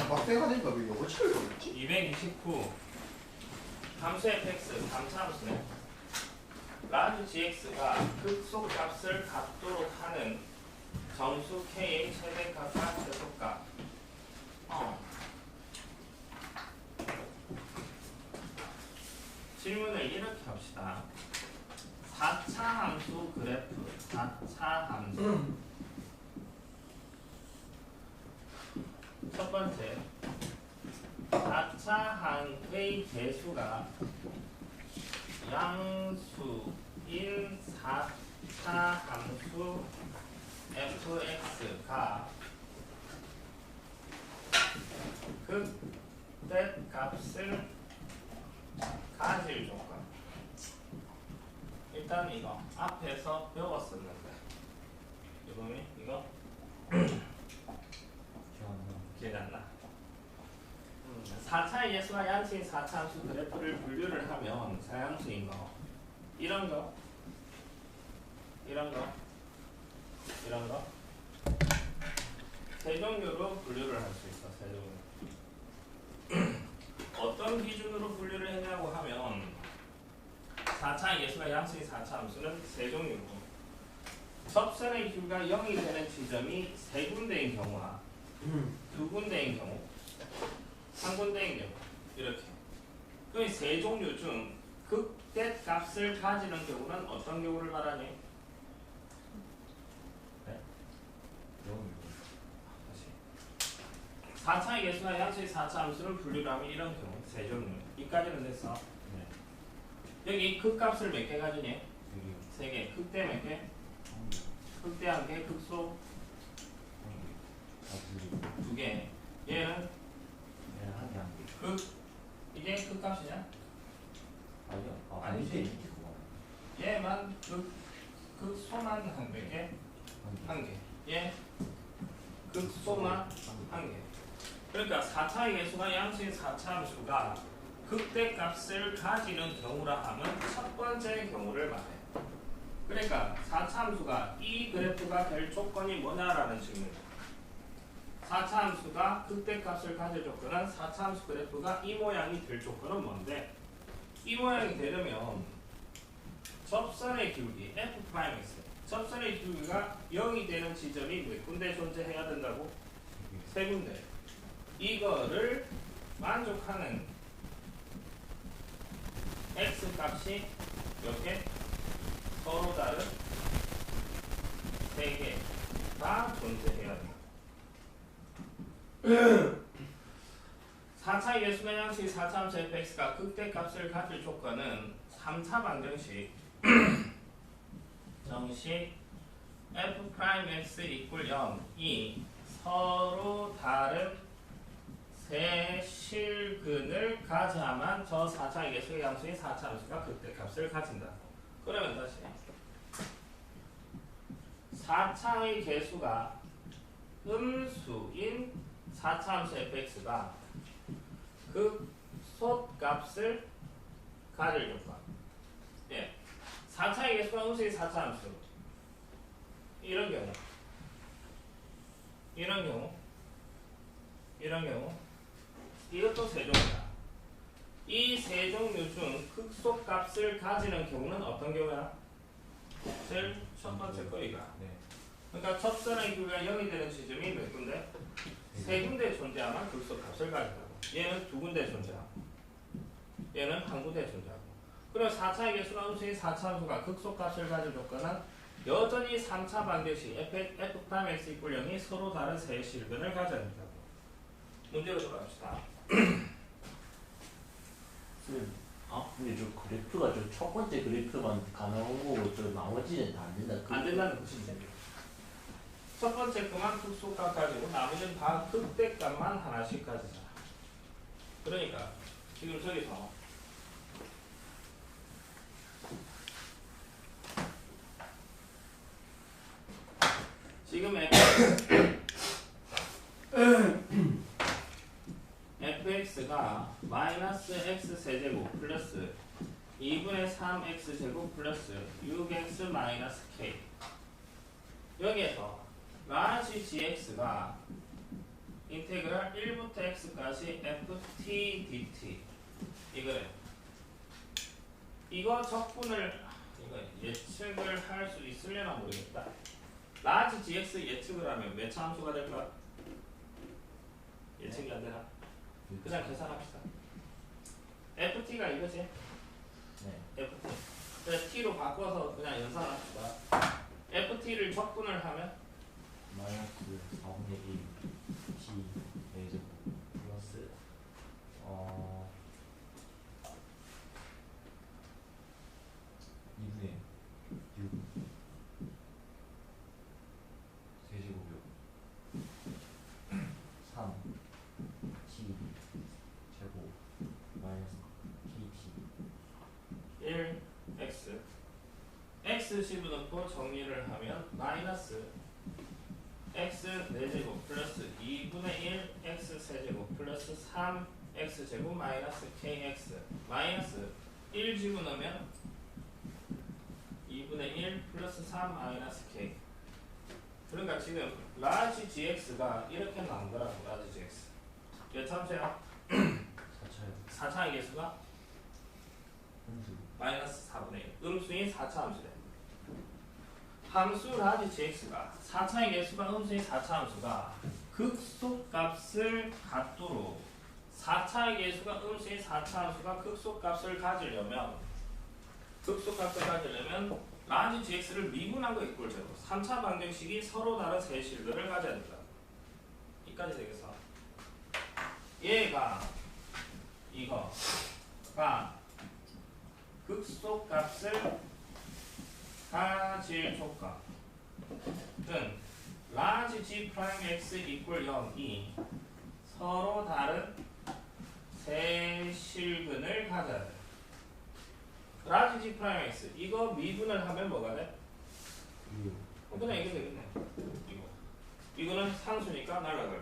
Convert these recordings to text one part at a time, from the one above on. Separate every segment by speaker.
Speaker 1: 막대가 되니까 왜 요거 치려고 했지?
Speaker 2: 229 함수 fx 3차함수네. 라지 gx가 극속 값을 갖도록 하는 정수 k의 최대값과 최소값. 질문을 이렇게 합시다. 4차 함수 그래프, 4차 함수. 첫 번째, 4차 항의 개수가 양수인 4차 함수 fx가 극대값을 가질 조건. 일단 이거 앞에서 배웠었는데 이번에 이거 기억 안 나. 4차 예수와 양수인 4차 함수 그래프를 분류를 하면 사양수인 거 이런 거 이런 거 이런 거 세 종류로 분류를 할 수 있어. 세 종류. 어떤 기준으로 분류를 했냐고 하면 4차 예수와 양수인 4차 함수는 세 종류고 접선의 규가 0이 되는 지점이 세 군데인 경우와 두 군데인 경우, 한 군데인 경우 이렇게. 그 세 종류 중 극대값을 가지는 경우는 어떤 경우를 말하니? 네? 4차 예수와 양수의 4차 함수를 분류를 하면 이런 경우 세 종류. 이까지는 됐어. 네. 여기 극값을 몇 개 가지니? 세 개. 극대 몇 개? 극대 한 개, 극소 두 개. 얘는 이게 극값이냐? 아니지. 얘만 극소만 한 개. 한 개. 얘 극소만 한 개. 그러니까 4차 예수가 양수인 4차 함수가 극대값을 가지는 경우라 하면 첫 번째 경우를 말해. 그러니까 4차 함수가 이 그래프가 될 조건이 뭐냐라는 질문이야. 4차 함수가 극대값을 가질 조건은 4차 함수 그래프가 이 모양이 될 조건은 뭔데? 이 모양이 되려면 접선의 기울기 F'X 접선의 기울기가 0이 되는 지점이 몇 군데 존재해야 된다고? 세 군데. 이거를 만족하는 X 값이 몇 개? 서로 다른 세 개가 존재해야 된다. 4차 예수의 양식 4차 함수 fx가 극대값을 가질 조건은 3차 방정식 정식 f'x equal 0이 서로 다른 세 실근을 가져야만 저 4차 예수의 양수인 4차 함수가 극대값을 가진다. 그러면 다시 4차의 개수가 음수인 4차 함수 fx가 극소값을 가질 조건. 예. 4차의 개수가 음수인 4차 함수. 이런 경우. 이런 경우. 이런 경우. 이것도 세 종류다. 이 세 종류 중 극소값을 가지는 경우는 어떤 경우야? 제일 첫 번째 거 이거야. 그러니까 접선의 기울기가 0이 되는 지점이 몇 군데? 세 군데 존재하면 극소값을 가진다고. 얘는 두 군데 존재하고 얘는 한 군데 존재하고. 그럼 4차의 개수가 음수인 4차 함수가 극소값을 가질 조건은 여전히 3차 방정식 f'x equal 0이 서로 다른 세 실근을 가져야 된다고. 문제로 돌아갑시다.
Speaker 3: 근데 저 그래프가 저 첫 번째 그래프만 가나온 거고 저 나머지는 다 안 된다.
Speaker 2: 안 된다는 것이지. 첫 번째 그만 극소값 가지고 나머지는 다 극대값만 하나씩 가지잖아. 그러니까 지금 저기서 지금 fx가 마이너스 x 세제곱 플러스 2분의 3x 제곱 플러스 6x 마이너스 k 여기에서 라지 gx가 fx까지 ft dt 이거래. 이거 적분을 이거 예측을 할 수 있으려나 모르겠다. 라지 gx 예측을 하면 몇 차 함수가 될까? 예측이 안 되나? 그냥 계산합시다. ft가 이거지?
Speaker 3: 네.
Speaker 2: ft. 그래서 t로 바꿔서 그냥 연산합시다. ft를 적분을 하면
Speaker 3: 마이너스 4분의 1 t a제곱 플러스 2분의 6 세제곱이요 3 t 제곱 마이너스 kt
Speaker 2: 1 x x 집어넣고 정리를 하면 마이너스 x 4제곱 플러스 2분의 1 x 세제곱 플러스 3 x 제곱 마이너스 kx 마이너스 1 집어넣으면 2분의 1 플러스 3 마이너스 k. 그러니까 지금 라지 gx가 이렇게 나온 거라고. 라지 gx 몇 참수야?
Speaker 3: 4차요
Speaker 2: 4차의 개수가
Speaker 3: 분수
Speaker 2: 마이너스 4분의 1 음수인 4차 함수래. 함수 라지 gx가 4차의 개수가 음수인 4차 함수가 극소값을 갖도록 4차의 개수가 음수인 4차 함수가 극소값을 가지려면 라지 gx를 미분한 거 이꼴 제로 3차 방정식이 서로 다른 세 실근을 가져야 된다. 이까지 되겠어. 얘가 이거가 극소값을 가질 조건은 라지 g 프라임 x 이꼴 0이 서로 다른 세 실근을 가져야 돼. 라지 g 프라임 x 이거 미분을 하면 뭐가 돼?
Speaker 3: 6
Speaker 2: 그냥 이게 되겠네. 이거는 상수니까 날라갈.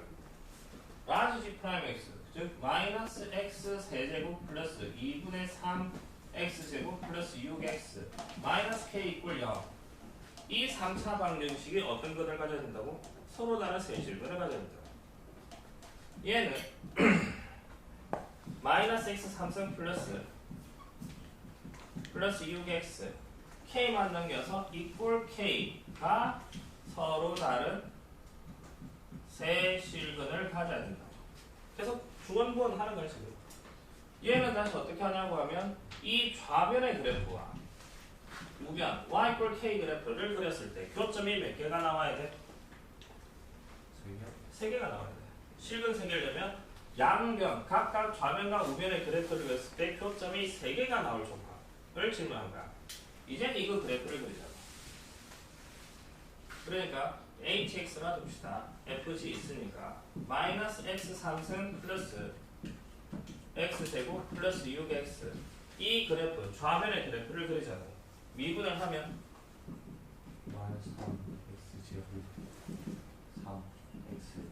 Speaker 2: 라지 g 프라임 x 즉 마이너스 x 세제곱 플러스 2분의 3 x제곱 플러스 6x 마이너스 k 이꼴 0. 이 3차 방정식이 어떤 것을 가져야 된다고? 서로 다른 세실근을 가져야 된다. 얘는 마이너스 x 3승 플러스 6x k만 넘겨서 이꼴 k가 서로 다른 세실근을 가져야 된다. 계속 주원부원 하는 거야 지금. 얘는 다시 어떻게 하냐고 하면 이 좌변의 그래프와 우변 y 꼴 k 그래프를 그렸을 때 교점이 몇 개가 나와야 돼? 3개가 나와야 돼. 실근 생기려면 양변 각각 좌변과 우변의 그래프를 그렸을 때 교점이 3개가 나올 조건을 질문한 거야. 이젠 이거 그래프를 그리자고. 그러니까 hx가 둡시다. fg 있으니까 마이너스 x 3승 플러스 x제곱 플러스 6x 이 그래프 좌변의 그래프를 그리자고. 미분을 하면
Speaker 3: 마이너스 3x 제곱 3x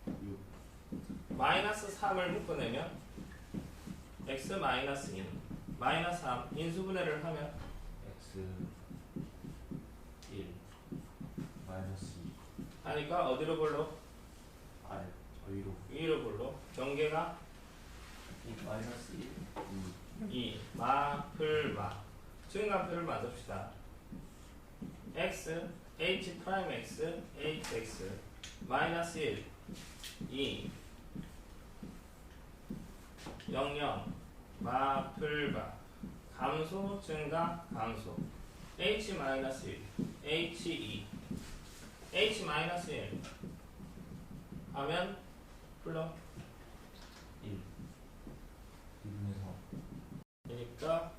Speaker 3: 6
Speaker 2: 마이너스 3을 묶어내면 x 마이너스 1 마이너스 3 인수분해를 하면
Speaker 3: x 1 마이너스 2
Speaker 2: 하니까 어디로 볼로?
Speaker 3: r 위로
Speaker 2: 위로 볼로. 경계가
Speaker 3: 마이너스 1
Speaker 2: 2 마플마 증가표를 만듭시다. x h 프라임 x hx 마이너스 1 2 00 마플바 감소 증가 감소 h 마이너스 1 h 2 h 마이너스 1 하면 풀러
Speaker 3: 1 2분의 3
Speaker 2: 그러니까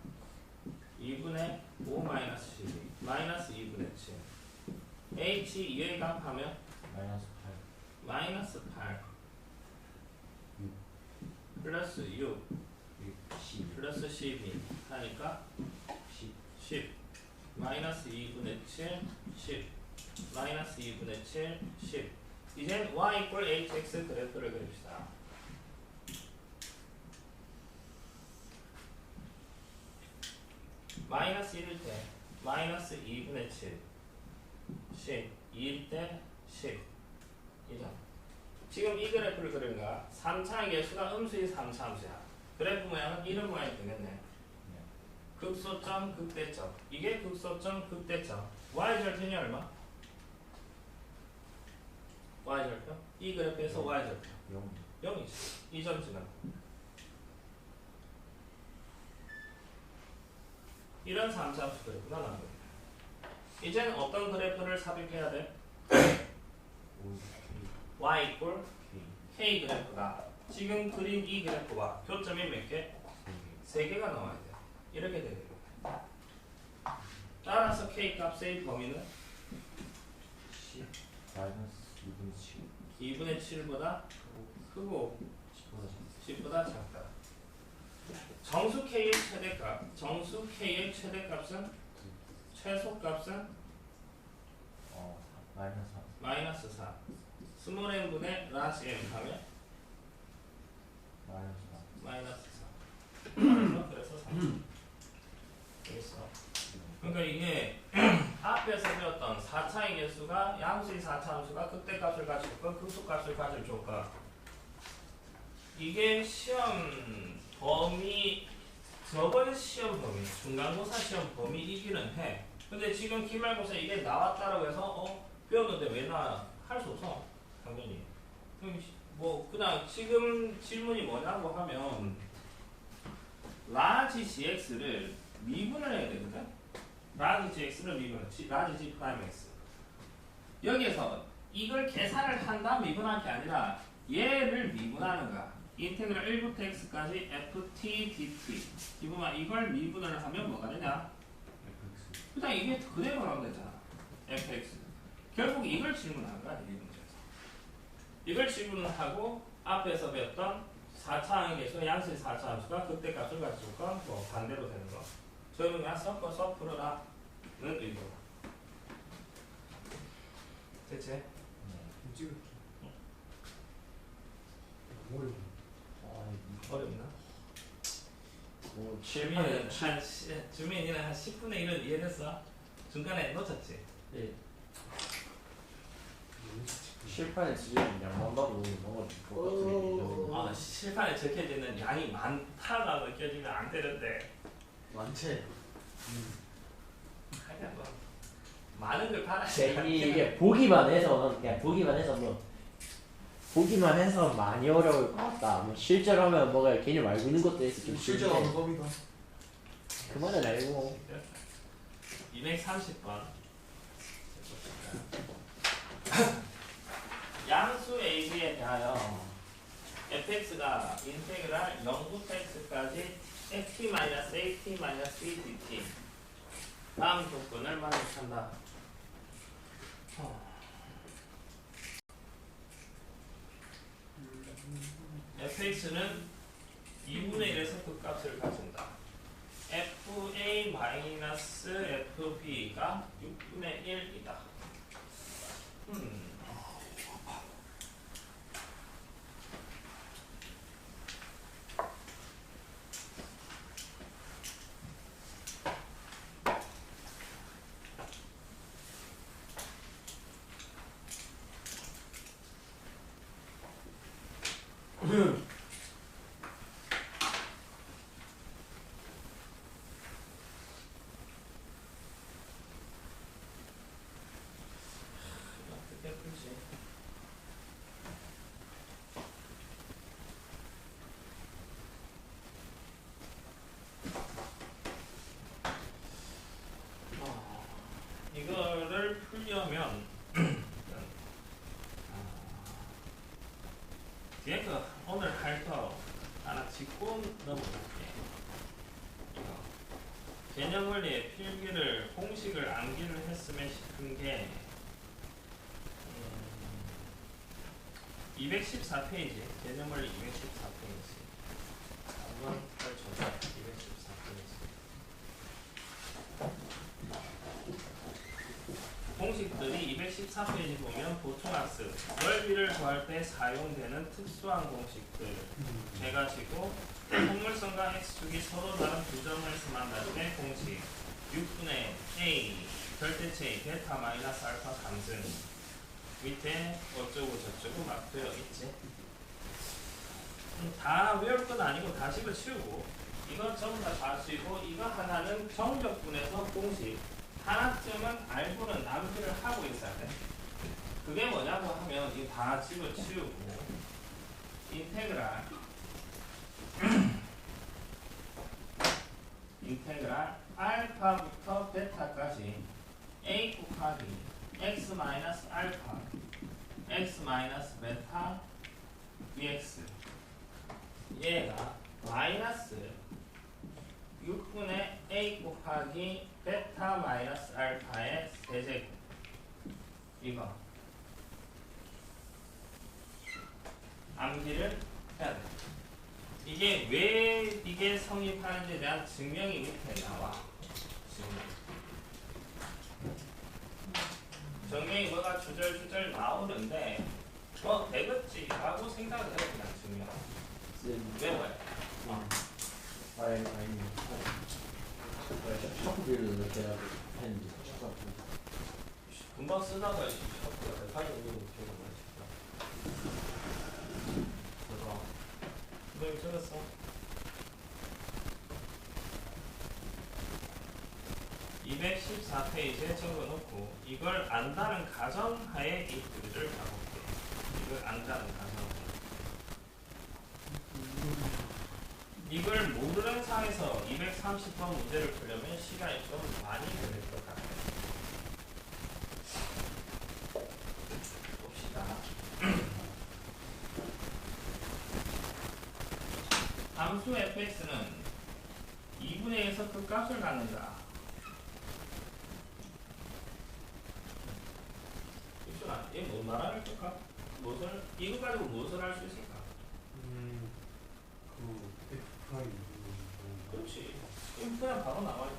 Speaker 2: 2분의 5 마이너스 12 마이너스 2분의 7 h 2의 값 하면
Speaker 3: 마이너스 8
Speaker 2: 마이너스 8
Speaker 3: 6
Speaker 2: 플러스 6
Speaker 3: 10
Speaker 2: 플러스 12 하니까 10 마이너스 2분의 7 10 마이너스 2분의 7 10 이젠 y 이꼴 hx 그래프를 그립시다. 마이너스 1일 때 마이너스 2분의 7 10 2일 때 10 이죠. 지금 이 그래프를 그린가? 3차의 개수가 음수인 3차 함수야. 그래프 모양은 이런 모양이 되겠네. 극소점, 극대점. 이게 극소점, 극대점. y절편이 얼마? y절편? 이 그래프에서 y절편 0이지. 이 점지는 이런 3차 함수 그래프가 나옵니다. 이제는 어떤 그래프를 삽입해야 돼? y equal k 그래프가 지금 그린 이 그래프와 교점이 몇 개? 3개가 나와야 돼. 이렇게 되는 거야. 따라서 k 값의 범위는
Speaker 3: 마이너스 2분의 7
Speaker 2: 2분의 7보다 크고 10보다 작다. 정수 k의 최대값, 정수 k의 최대값은 최소값은
Speaker 3: 마이너스 3
Speaker 2: 마이너스 4. 스몰 n분의 라지 n 하면
Speaker 3: 마이너스 3
Speaker 2: 마이너스 4. 그래서 3. 되겠어. 그러니까 이게 앞에서 배웠던 4차의 개수가 양수의 4차 함수가 극대값을 가질 거, 극소값을 가질 조건. 이게 시험 범위, 저번 시험 범위, 중간고사 시험 범위이기는 해. 근데 지금 기말고사 이게 나왔다라고 해서 배웠는데 왜 나 할 수 없어. 당연히. 뭐 그냥 지금 질문이 뭐냐고 하면 라지 gx를 미분을 해야 되거든. 라지 gx를 미분을 라지 g 프라임 x. 여기에서 이걸 계산을 한다 미분한 게 아니라 얘를 미분하는 거야. 인테그랄 1부터 x까지 ft dt. 이거만 이걸 미분을 하면 뭐가 되냐? 그냥 이게 그대로 나오면 되잖아. fx. 결국 이걸 질문한 거야. 이 문제에서. 이걸 질문하고 앞에서 배웠던 4차항의 개수, 양수의 4차 함수가 그때값을 가지고 뭐 반대로 되는 거. 저희는 그냥 섞어서 풀어라는 의도다. 대체?
Speaker 1: 찍을게. 뭘?
Speaker 2: 어렵나?
Speaker 3: 칠판에
Speaker 2: 주민이는 한 10분의 1을 이해했어? 중간에 놓쳤지?
Speaker 3: 네. 칠판에 지금 양만 봐도 뭔가 것 같은데
Speaker 2: 실판에 적혀지는 양이 많다가 느껴지면 안 되는데
Speaker 1: 많지.
Speaker 2: 하여간 뭐 많은 걸 바라지
Speaker 3: 이게 보기만 해서 그냥 보기만 해서 많이 어려울 것 같다. 뭐 실제로 하면 뭐가 개념 알고 있는 것도 있어. 좀
Speaker 1: 실제로 하는 겁니다.
Speaker 3: 그만은 알고
Speaker 2: 230번 양수 AB에 대하여 fx가 인테그랄 0부터 x까지 ft-at-dt 다음 조건을 만족한다. fx는 2분의 1에서 극값을 가진다. fa-fb가 6분의 1이다. 어떻게 풀지? 이거를 풀려면 뒤에 거 오늘 할 거 하나 짚고 넘어갈게. 개념 원리의 필기를 공식을 암기를 했으면 싶은 게 214페이지 개념 원리 214페이지 한번 펼쳐서 214페이지 공식들이 214페이지 보면 보통학습 넓이를 구할 때 사용되는 특수한 공식들 해가지고 속물선과 x축이 서로 다른 두 점에서 만날 때 공식 6분의 a 절대체 베타 마이너스 알파 3승 밑에 어쩌고 저쩌고 막 들어있지. 다 외울 건 아니고 다 집어치우고 이거 전부 다 봐주시고 이거 하나는 정적분에서 공식 하나쯤은 알고는 남기를 하고 있어야 돼. 그게 뭐냐고 하면 이거 다 집어치우고 인테그랄 알파부터 베타까지 a 곱하기 x 마이너스 알파 x 마이너스 베타 dx 얘가 마이너스 6분의 a 곱하기 베타 마이너스 알파의 세제곱 이거 암기를 해야 돼. 이게 왜 이게 성립하는지에 대한 증명이 밑에 나와. 증명이 뭐가 주절주절 나오는데 되겠지라고 생각을 해요. 그냥 증명. 외워요.
Speaker 3: 아니 셔프비를 이렇게 했는데
Speaker 2: 금방 쓰다가 셔프가 대판이 있는 거 기억을 너 이거 적었어? (214페이지에) 적어놓고 이걸 안다는 가정하에 이 글을 가볼게. 이걸 안다는 가정하에 이걸 모르는 상에서 230번 문제를 풀려면 시간이 좀 많이 걸릴 것 같아요. 봅시다. 함수 fx는 2분의 1에서 그 값을 갖는다. 그렇죠? 얘 뭐 말하는 걸까? 이거 가지고 무엇을 할 수 있을까?
Speaker 1: 그 F 프라임
Speaker 2: 그렇지. 그냥 바로 나와야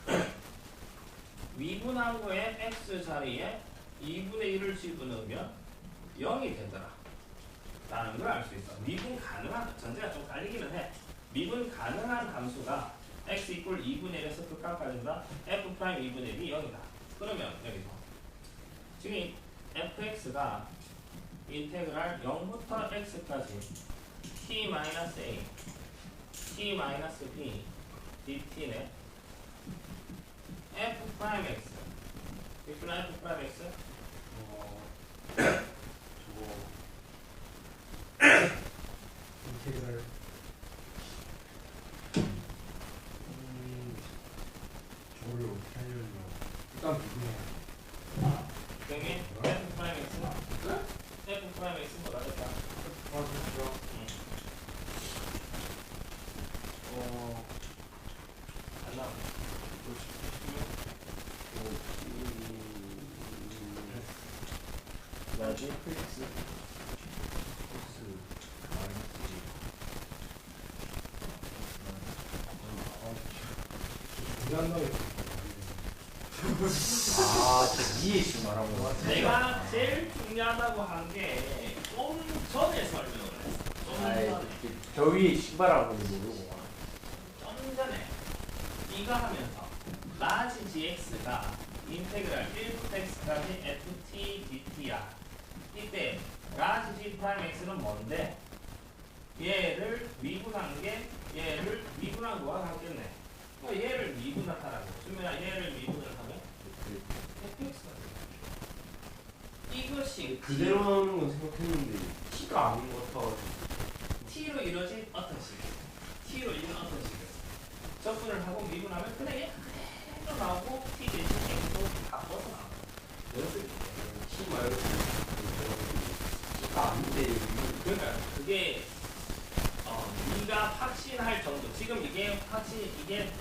Speaker 2: 돼. 미분한 거에 x 자리에 2분의 1을 집어넣으면 0이 되더라. 라는 걸 알 수 있어. 미분 가능한, 전제가 좀 깔리기는 해. 미분 가능한 함수가 x 이꼴 2분의 1에서 극값 가진다. f 프라임 2분의 1이 0이다. 그러면 여기서 지금 이 fx가 인테그랄 0부터 x까지 t-a t-b dt네. f 프라임 x 이쁘나 f 프라임 x
Speaker 1: 인테그랄 저걸로 어떻게 하려면 일단 누구냐
Speaker 2: 여기 f 프라임 x f 프라임 x 뭐라 그랬다?
Speaker 1: 그렇죠.
Speaker 2: 안 나와.
Speaker 3: 나중에 플렉스
Speaker 1: 공간당에
Speaker 3: 저 이해식 말하고
Speaker 2: 내가 제일 중요하다고 한 게 좀 전에 설명을 했어. 좀 전에.
Speaker 3: 저 위에 신발하고는 모르고
Speaker 2: 좀 전에 이거 하면서 라지 gx가 인테그랄 1부터 x까지 ft dt야. 이때 라지 g 프라임 x는 뭔데? 얘를 미분한 게 얘를 미분한 거와 같겠네. 얘를 미분하라고. 그러면 얘를 미분을 하면 fx가 돼. 이것이
Speaker 4: 그대로 나오는 건 생각했는데 T가 아닌 것 같아가지고
Speaker 2: t로 이루어진 어떤 식? t로 이루어진 어떤 식이었어? 적분을 하고 미분하면 그냥 얘 그대로 나오고 t 대신 x도 바꿔서 나와. 연습이
Speaker 4: T 말고 T가 아닌데
Speaker 2: 그러니까 그게 네가 확신할 정도. 지금 이게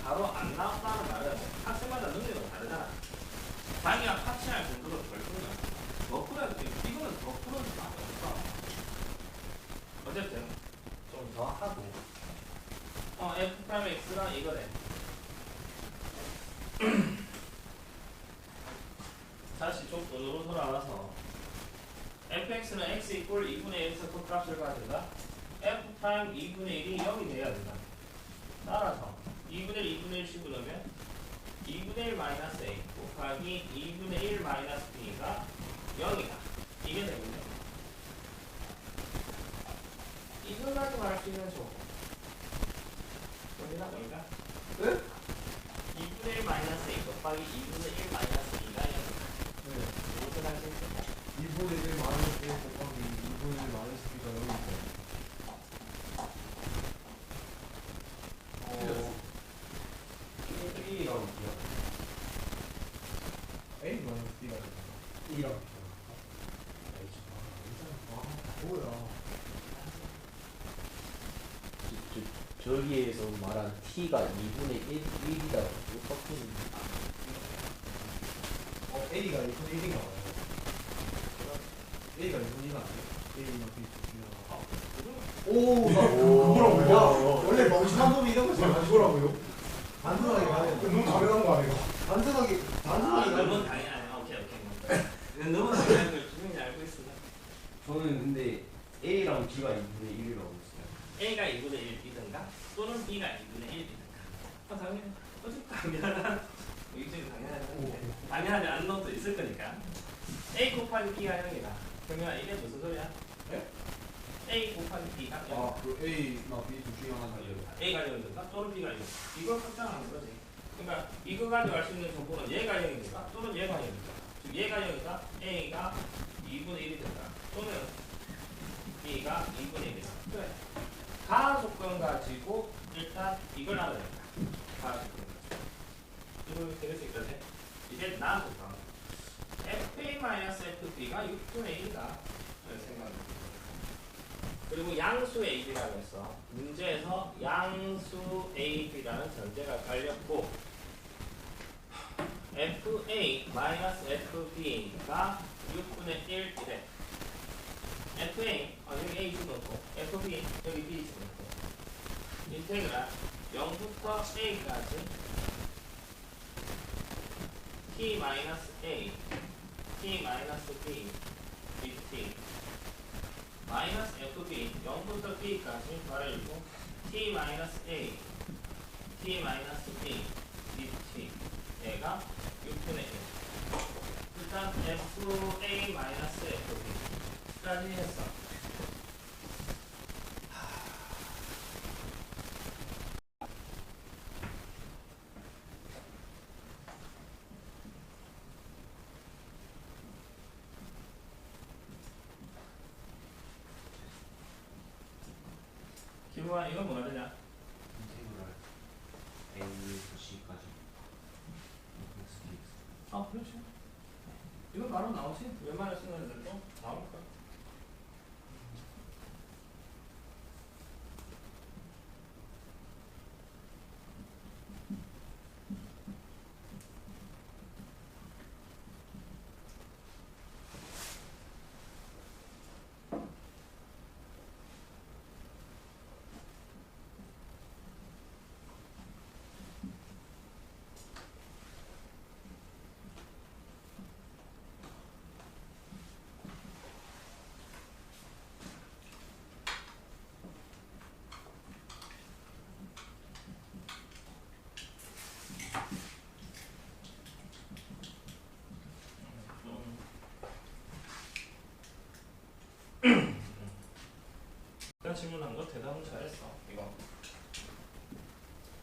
Speaker 2: 바로 안 나왔다는 말은 학생마다 능력은 다르잖아. 자기가 확신할 정도로 덜 풀면 더 풀어야 돼. 이거는 더 풀어도 많이 없어. 어쨌든 좀 더 하고 f 프라임 x가 이거래. 다시 족돈으로 돌아와서 fx는 x 이꼴 2분의 1에서 그 값을 가진다. f 프라임 2분의 1이 0이 돼야 된다. 따라서 2분의 1, 2분의 1 집어넣으면 2분의 1 마이너스 a 곱하기 2분의 1 마이너스 b가 0이다. 이게 되군요. 이걸 가지고 할 수 있는 조건. 여기다 보니까
Speaker 1: 네?
Speaker 2: 2분의 1 마이너스 2 곱하기 2분의 1 마이너스 2가
Speaker 1: 네.
Speaker 2: 이것을 할 수 있어.
Speaker 1: 2분의 1 마이너스 1 곱하기 2분의 1 마이너스 B가 여기 있어요.
Speaker 4: A랑 B야.
Speaker 1: A 마이너스 B가 되잖아. E랑 B가. 뭐야.
Speaker 3: 저기에서 말한 t가 2분의 1이다. 똑같은.
Speaker 1: A가 2분의 1이 나와요. A가 2분의 1이 아니에요? A랑 B 두 개가. 오, 나 그거라고요? 원래 멍청한 놈이 이런 거 잘 그거라고요? 단순하게 가야 돼. 너무 당연한 거 아니에요? 단순하게 가야
Speaker 2: 너무 당연하네. 오케이. 너무 당연한 걸 분명히 알고 있습니다.
Speaker 4: 저는 근데 A랑 B가 2분의 1이라고 했어요.
Speaker 2: A가 2분의 1이든가 또는 B가 2분의 1이든가. 당연히 어차피 당연한 이쪽이 당연하지 않은 놈도 있을 거니까. A 곱하기 B가 0이다. 그러면 이게 무슨 소리야?
Speaker 1: 네?
Speaker 2: A 곱하기 B가 0.
Speaker 1: 그 A나 B 둘 중에 하나가
Speaker 2: A가 0이든가 또는 B가 0. 이걸 확장하는 거지. 그러니까 이거 가지고 알 수 있는 정보는 얘가 0이든가 또는 얘가 0이든가. 즉 얘가 0이다. A가 2분의 1이든가 또는 B가 2분의 1이든가. 그래. 가속권 가지고 일단 이걸 알아야 된다. 가속권 가지고. 이걸 들을 수 있거든. 이제 나속권. FA-FB가 6분의 1이다. 생각합니다. 그리고 양수의 AB라고 했어. 문제에서 양수 AB라는 전제가 깔렸고 FA-FB가 6분의 1이래. FA, 여기 A 집어넣고 FB, 여기 B 집어넣고 인테그랄 0부터 A까지 T-A, T-B, dt 마이너스 FB 0부터 B까지 말해주고 T-A, T-B, dt 얘가 6분의 1. 일단 FA-FB까지 했어. 김우아 이건 뭐가 되냐?
Speaker 4: 인테그랄 A에서 C까지.
Speaker 2: 아 그렇지. 이건 바로 나오지. 웬만한 순간들도 나올 거야. 질문한 거 대답은 잘했어. 이거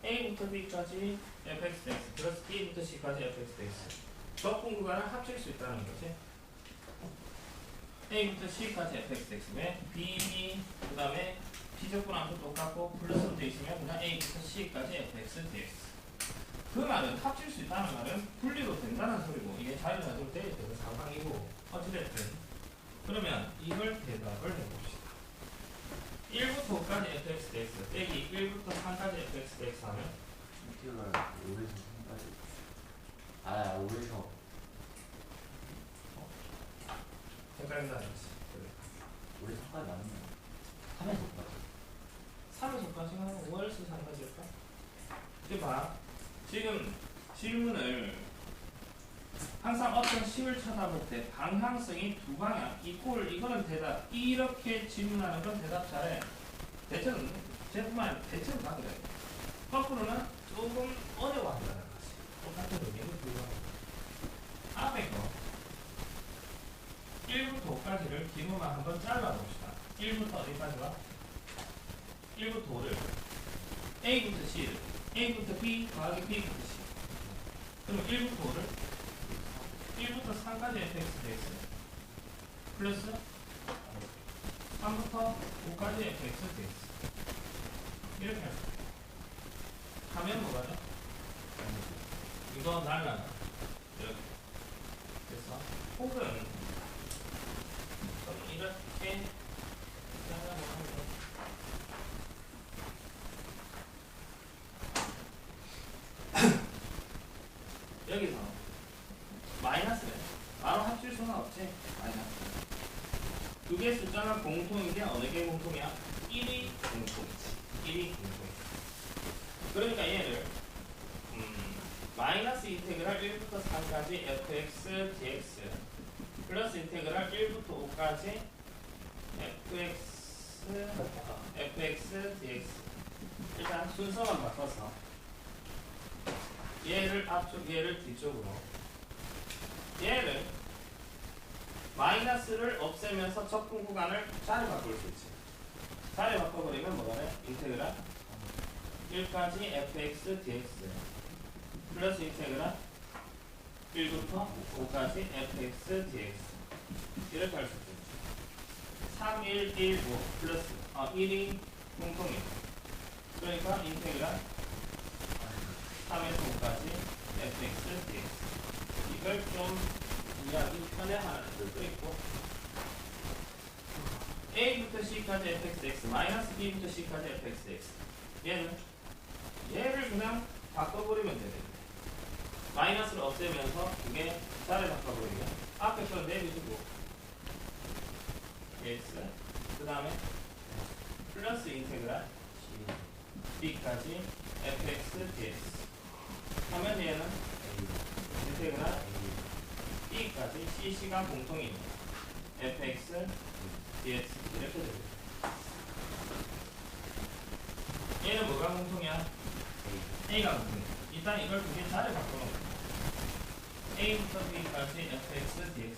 Speaker 2: A부터 B까지 fx 플러스 B부터 C까지 fx 적분 구간을 합칠 수 있다는 거지. A부터 C까지 fx에 B, 그 다음에 B적분함도 똑같고 플러스로 되어 있으면 그냥 A부터 C까지 fx dx. 그 말은 합칠 수 있다는 말은 분리도 된다는 소리고 이게 자유자재로 되어 있는 상황이고 어찌됐든 그러면 이걸 대답을 해봅시다. 1부터 5까지 fx dx 빼기 1부터 3까지 fx dx 하면
Speaker 4: 인테그랄 5에서 3까지. 5에서
Speaker 2: 헷갈린다는 거지.
Speaker 4: 5에서 3까지 맞는 거야. 3에서 5까지.
Speaker 2: 3에서 5까지가 하면 5에서 3까지일까? 이제 봐. 지금 질문을 항상 어떤 식을 쳐다볼 때 방향성이 두 방향 이거는 대답 이렇게 질문하는 건 대답 잘해. 대체는 제뿐만 아니라 대체는 다 그래. 거꾸로는 조금 어려워한다는 거지. 똑같은 의미는 불구하고 앞에 거 1부터 5까지를 기호만 한번 잘라봅시다. 1부터 어디까지가? 1부터 5를 A부터 C를 A부터 B 더하기 B부터 C. 그럼 1부터 5를 1부터 3까지 fx dx 플러스 3부터 5까지 fx dx 이렇게 할 거예요. 하면 뭐가죠? 이거 날라가 이렇게. 그래서 혹은 이렇게 생각을 하면 여기서 마이너스래. 바로 합칠 수는 없지. 마이너스. 두 개의 숫자가 공통인 게 어느 게 공통이야? 1이 공통이지. 1이 공통이지. 그러니까 얘를 마이너스 인테그랄 1부터 3까지 fx dx 플러스 인테그랄 1부터 5까지 fx dx. 일단 순서만 바꿔서 얘를 앞쪽 얘를 뒤쪽으로, 얘를 마이너스를 없애면서 적분 구간을 자리 바꿀 수 있지. 자리 바꿔버리면 뭐가 돼? 인테그랄 1까지 fx dx 플러스 인테그랄 1부터 5까지 fx dx 이렇게 할 수 있지. 3, 1, 1, 5 플러스 1이 공통이에요. 그러니까 인테그랄 3에서 5까지 fx dx. 이걸 좀 이해하기 편해하는 애들도 있고, a부터 c까지 fx dx 마이너스 b부터 c까지 fx dx. 얘를 그냥 바꿔버리면 되겠네. 마이너스를 없애면서 두개 자리 바꿔버리면 앞에 거 내려주고 dx 그 다음에 플러스 인테그랄 b까지 fx dx 하면 얘는 인테그랄 b까지 cc가 공통입니다. fx dx 이렇게 됩니다. 얘는 뭐가 공통이야? a가 공통이야. 일단 이걸 두 개 자리 바꿔놓을게요. a부터 b까지 fx dx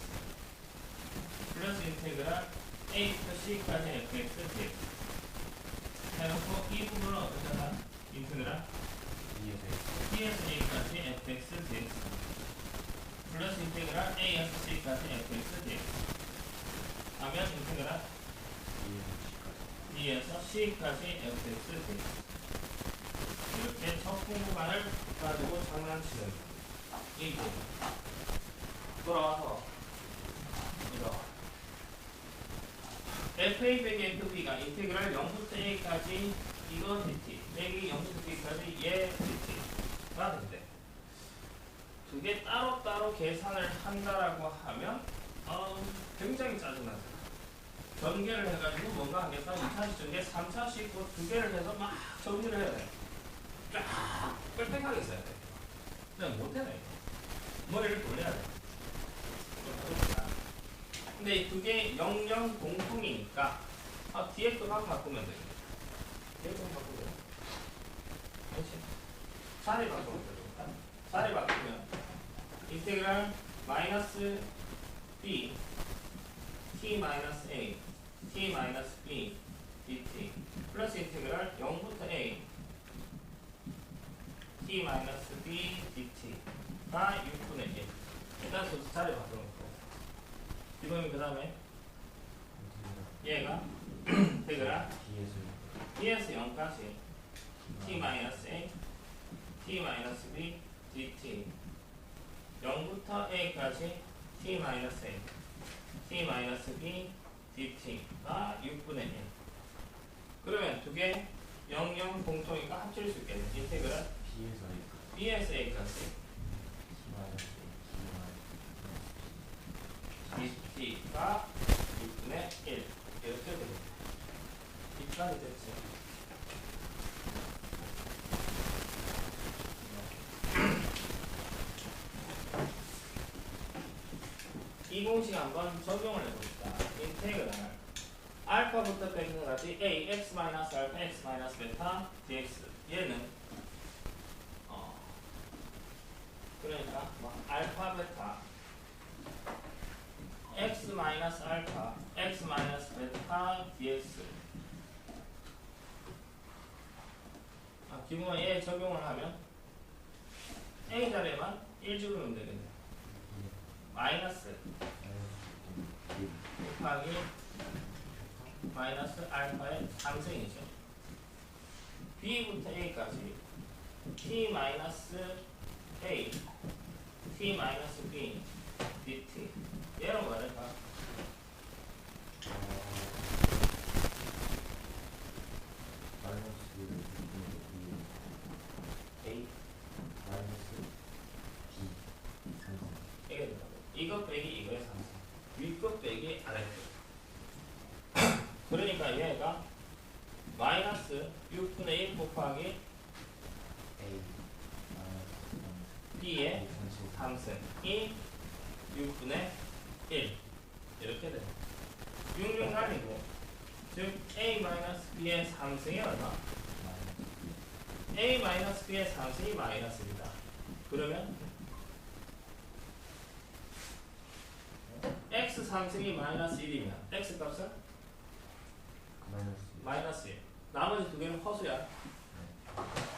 Speaker 2: 플러스 인테그랄 a부터 c까지 fx dx 해놓고 이 부분은 어떻게 하나? 인테그랄 b에서 a까지 fx dx 플러스 인테그랄 a에서 c까지 fx dx 하면 인테그랄 b에서 c까지 fx dx. 이렇게 적분 구간을 가지고 장난치는 이 부분. 돌아와서 이거 fa 빼기 fb가 인테그랄 0부터 a까지 이거 dt 빼기 0부터 b까지 얘 dt가 된대. 두 개 따로따로 계산을 한다라고 하면 굉장히 짜증나죠. 전개를 해가지고 뭔가 하겠다. 2차식 전개, 3차식 두 개를 해서 막 정리를 해야 돼. 쫙 빽빽하게 써야 돼. 그냥 못해내. 머리를 돌려야 돼. 근데 이 두 개 0, 공통이니까 뒤에 거만 바꾸면 되겠네. 뒤에 거만 바꾸면 그렇지. 자리 바꾸면 되니까. 자리 바꾸면 인테그랄 마이너스 b t 마이너스 a t 마이너스 b dt 플러스 인테그랄 0부터 a t 마이너스 b dt가 6분의 1. 일단 순서 자리 바꿔놓고 이거는 그 다음에 얘가 인테그랄 b에서 0까지 t 마이너스 a t 마이너스 b dt 0부터 a까지 t 마이너스 a t 마이너스 b dt가 6분의 1. 그러면 두 개 0, 공통이니까 합칠 수 있겠네. 인테그랄 b에서 a까지 dt가 6분의 1 이렇게 됩니다. dt까지 됐지. 이 공식 한번 적용을 해봅시다. 인테그랄 알파부터 베타까지 a x 마이너스 알파 x 마이너스 베타 dx. 얘는 그러니까 뭐 알파 베타 x 마이너스 알파 x 마이너스 베타 dx. 기본은 얘 적용을 하면 a 자리에만 1 집으면 되겠네. 마이너스 곱하기 마이너스 알파의 3승이죠. b부터 a까지 t 마이너스 a t 마이너스 b dt. 얘는 뭐가 될까? 이게 된다고. 이것 빼기 이거의 3승. 윗것 빼기 아래것. 그러니까 얘가 마이너스 6분의 1 곱하기 b의 3승이 6분의 1 이렇게 돼요. 6,6 즉 a-b의 3승이 얼마? a-b의 3승이 마이너스입니다. 그러면 x 3승이 마이너스 1이면 x 값은? 마이너스 1. 나머지 두 개는 허수야.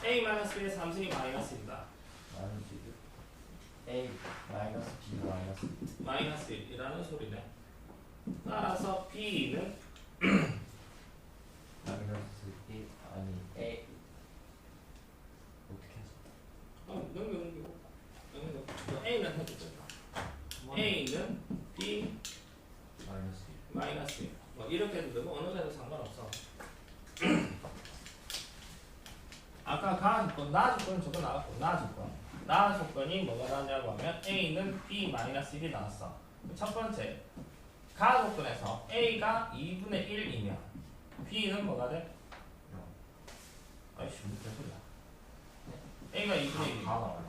Speaker 2: a-b의 3승이 마이너스입니다. 마이너스 1이라는 소리네. 따라서 b는 넘기고 a는 해주죠. a는 b 마이너스 1. 뭐 이렇게 해도 되고 어느 데도 상관없어. 아까 가 조건, 나 조건은 저거 나왔고 나 조건이 뭐가 나왔냐고 하면 a는 b 마이너스 1이 나왔어. 첫 번째 가 조건에서 a가 2분의 1이면 b는 뭐가 돼? 아이씨 무슨 소리야. a가 2분의 1이면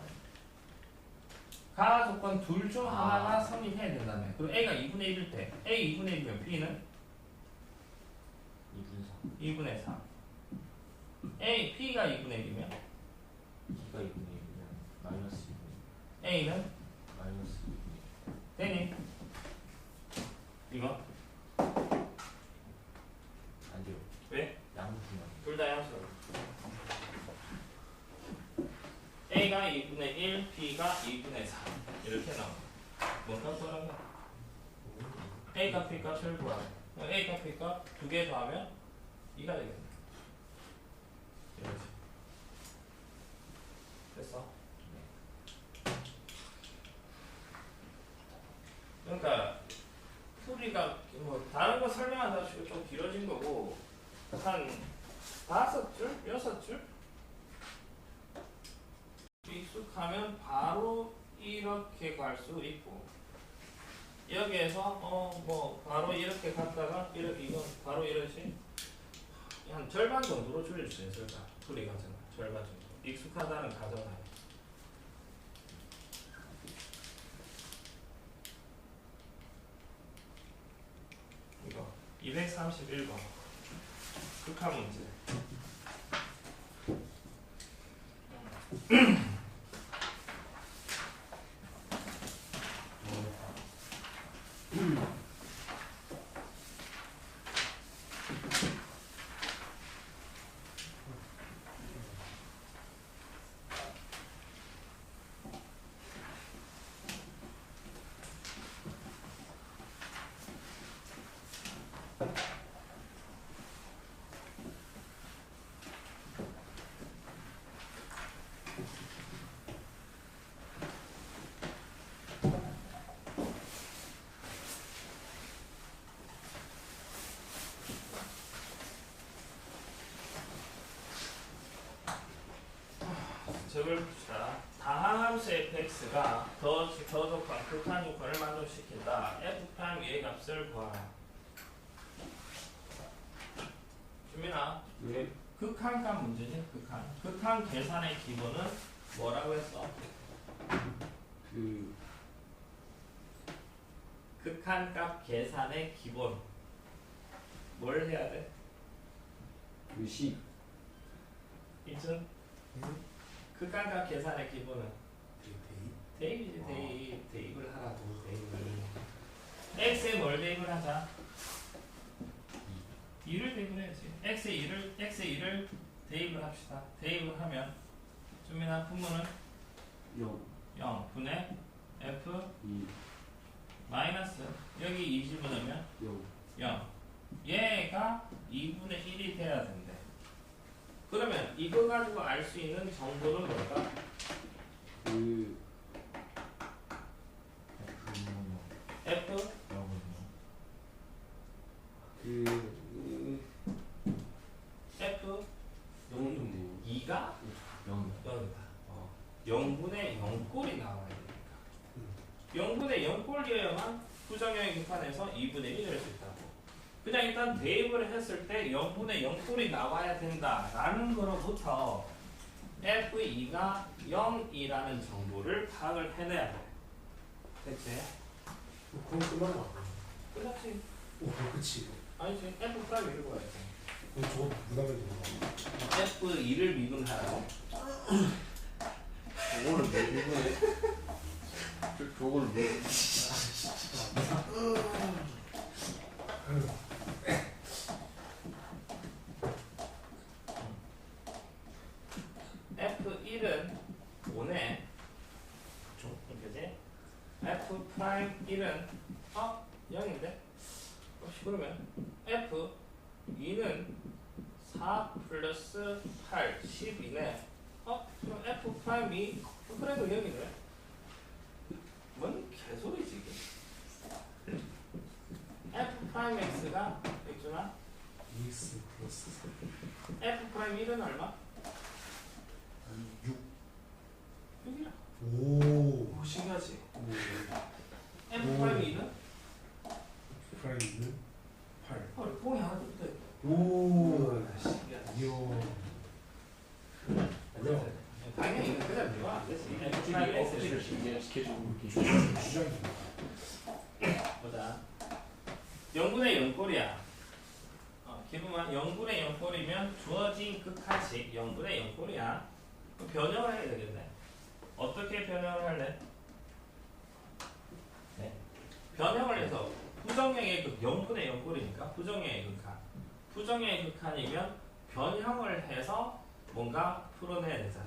Speaker 2: 가 조건 둘 중 하나가 성립해야 된다며. 그리고 a가 2분의 1일 때 a 2분의 1이면 b는 2분의 3. b가 2분의 1이면 a는 되니? 이거? 왜? 둘 다 양수로. a가 2분의 1, b가 2분의 3 이렇게 나와. 뭔 값 써라는 거야? a 값, b 값을 구하래. a 값, b 값 두 개 더하면 2가 되겠네. 이렇지. 됐어? 그러니까 풀이가 뭐 다른 거 설명하다 좀 길어진 거고 한 5줄? 6줄? 익숙하면 바로 이렇게 갈 수 있고 여기에서 뭐 바로 이렇게 갔다가 이렇게 이건 바로 이러지 한 절반 정도로 줄일 수 있을까? 풀이 과정 절반 정도 익숙하다는 가정하에 이거 231번 극한 문제. 적을 봅시다. 다함수 fx가 더 조건, 극한 조건을 만족시킨다. f' 위의 값을 구하라. 주민아,
Speaker 4: 네.
Speaker 2: 극한값 문제지? 극한 계산의 기본은 뭐라고 했어? 극한값 계산의 기본 뭘 해야 돼?
Speaker 4: 의식.
Speaker 2: 이쯤? 극한값 계산의 기본은 대입이지. 대입을 하라고. 대입을 x에 뭘 대입을 하자? 2를 대입을 해야지. x에 2를 대입을 합시다. 대입을 하면 준비나 분모는 0 분의 f 마이너스 여기 2 집어넣으면 0. 얘가 2분의 1이 돼야 된대. 그러면 이거 가지고 알 수 있는 정보는 뭘까? f f 2가 0이다. 0분의 0꼴이 나와야 되니까. 0분의 0꼴이어야만 부정형의 극한에서 2분의 1이 될 수 있다고. 그냥 일단 대입을 했을 때 0분의 0꼴이 나와야 된다라는 거로부터 F2가 0이라는 정보를 파악을 해내야 돼. 됐지?
Speaker 1: 그럼 끝나는 거 같아.
Speaker 2: 끝났지?
Speaker 1: 오, 그치.
Speaker 2: 아니지. F 프라임 이를 봐야지.
Speaker 1: 그럼 저거 부담이 되나?
Speaker 2: F2를 미분하라고?
Speaker 3: 저거를 왜 미분해? 저걸 왜?
Speaker 2: F1은 5네. 그치? F 프라임 1은 0인데? 그러면 F2는 4 플러스 8, 12네. 그럼 F 프라임 2 그래도 0이네. 뭔 개소리지 이게. F 프라임 X가 있잖아.
Speaker 1: EX 플러스
Speaker 2: F 프라임 1은 얼마?
Speaker 1: 6.
Speaker 2: 6이라.
Speaker 1: 오.
Speaker 2: 신기하지? F 프라임 2는?
Speaker 1: 프라임은 8.
Speaker 2: 뽕이 하나 더 붙어있다.
Speaker 1: 오.
Speaker 2: 신기하다.
Speaker 1: 이야.
Speaker 2: 당연히 이거 그냥 배워 안 되지. F
Speaker 3: 솔직히
Speaker 2: 프라임 X를
Speaker 3: X를 신기시켜주고 이렇게
Speaker 1: 주장입니다.
Speaker 2: 보자. 0분의 0꼴이야. 기분만 0분의 0꼴이면 주어진 극한식 0분의 0꼴이야. 그럼 변형을 해야 되겠네. 어떻게 변형을 할래?
Speaker 3: 네.
Speaker 2: 변형을 해서 부정형의 극 0분의 0꼴이니까 부정형의 극한. 부정형의 극한이면 변형을 해서 뭔가 풀어내야 되잖아.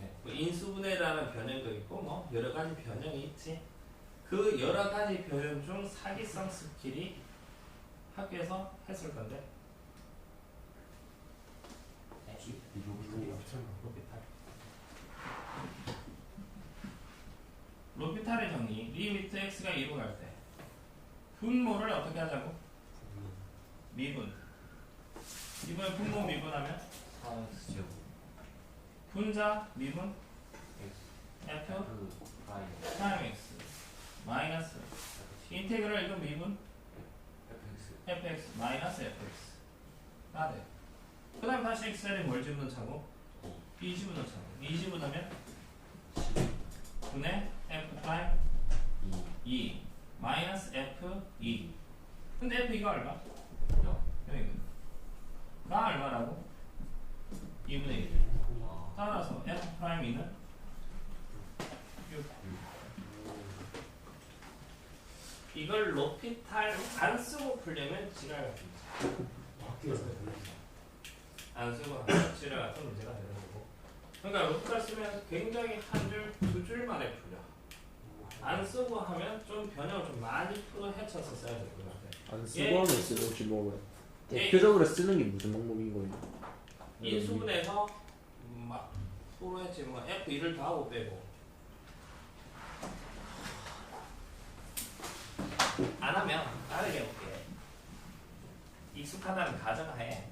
Speaker 3: 네.
Speaker 2: 뭐 인수분해라는 변형도 있고 뭐 여러 가지 변형이 있지. 그 여러 가지 변형 중 사기성 스킬이 학교에서 했을 건데. 로피탈. 로피탈의 정의. 리미트 x가 2로 갈 때 분모를 어떻게 하자고? 미분. 이번에 분모 미분하면 분자 미분 f 프라임 x 마이너스 인테그럴 이거 미분 fx 마이너스 fx 다 돼. 그 다음 다시 x 자리에 뭘 집어넣는 차고? 2 집어넣는 차고 2 집어넣으면 분의 f 프라임 2 마이너스 f 2 근데 f 2가 얼마? 0이거든. 가 얼마라고? 2분의 1. 따라서 f 프라임 2는 6. 이걸 로피탈 안 쓰고 풀려면 지랄 같은 문제. 안 쓰고 하면 지랄 같은 문제가 되는 거고. 그러니까 로피탈 쓰면 굉장히 한 줄, 두 줄 만에 풀려. 안 쓰고 하면 좀 변형을 좀 많이 풀어 헤쳐서 써야 될 것 같아.
Speaker 5: 안 쓰고 하면 쓰는 혹시 뭐 대표적으로 쓰는 게 무슨 방법인 거예요?
Speaker 2: 인수분해서 막 풀어 헤치 뭐 F1을 더하고 빼고 안 하면 다르게 해볼게. 익숙하다는 가정하에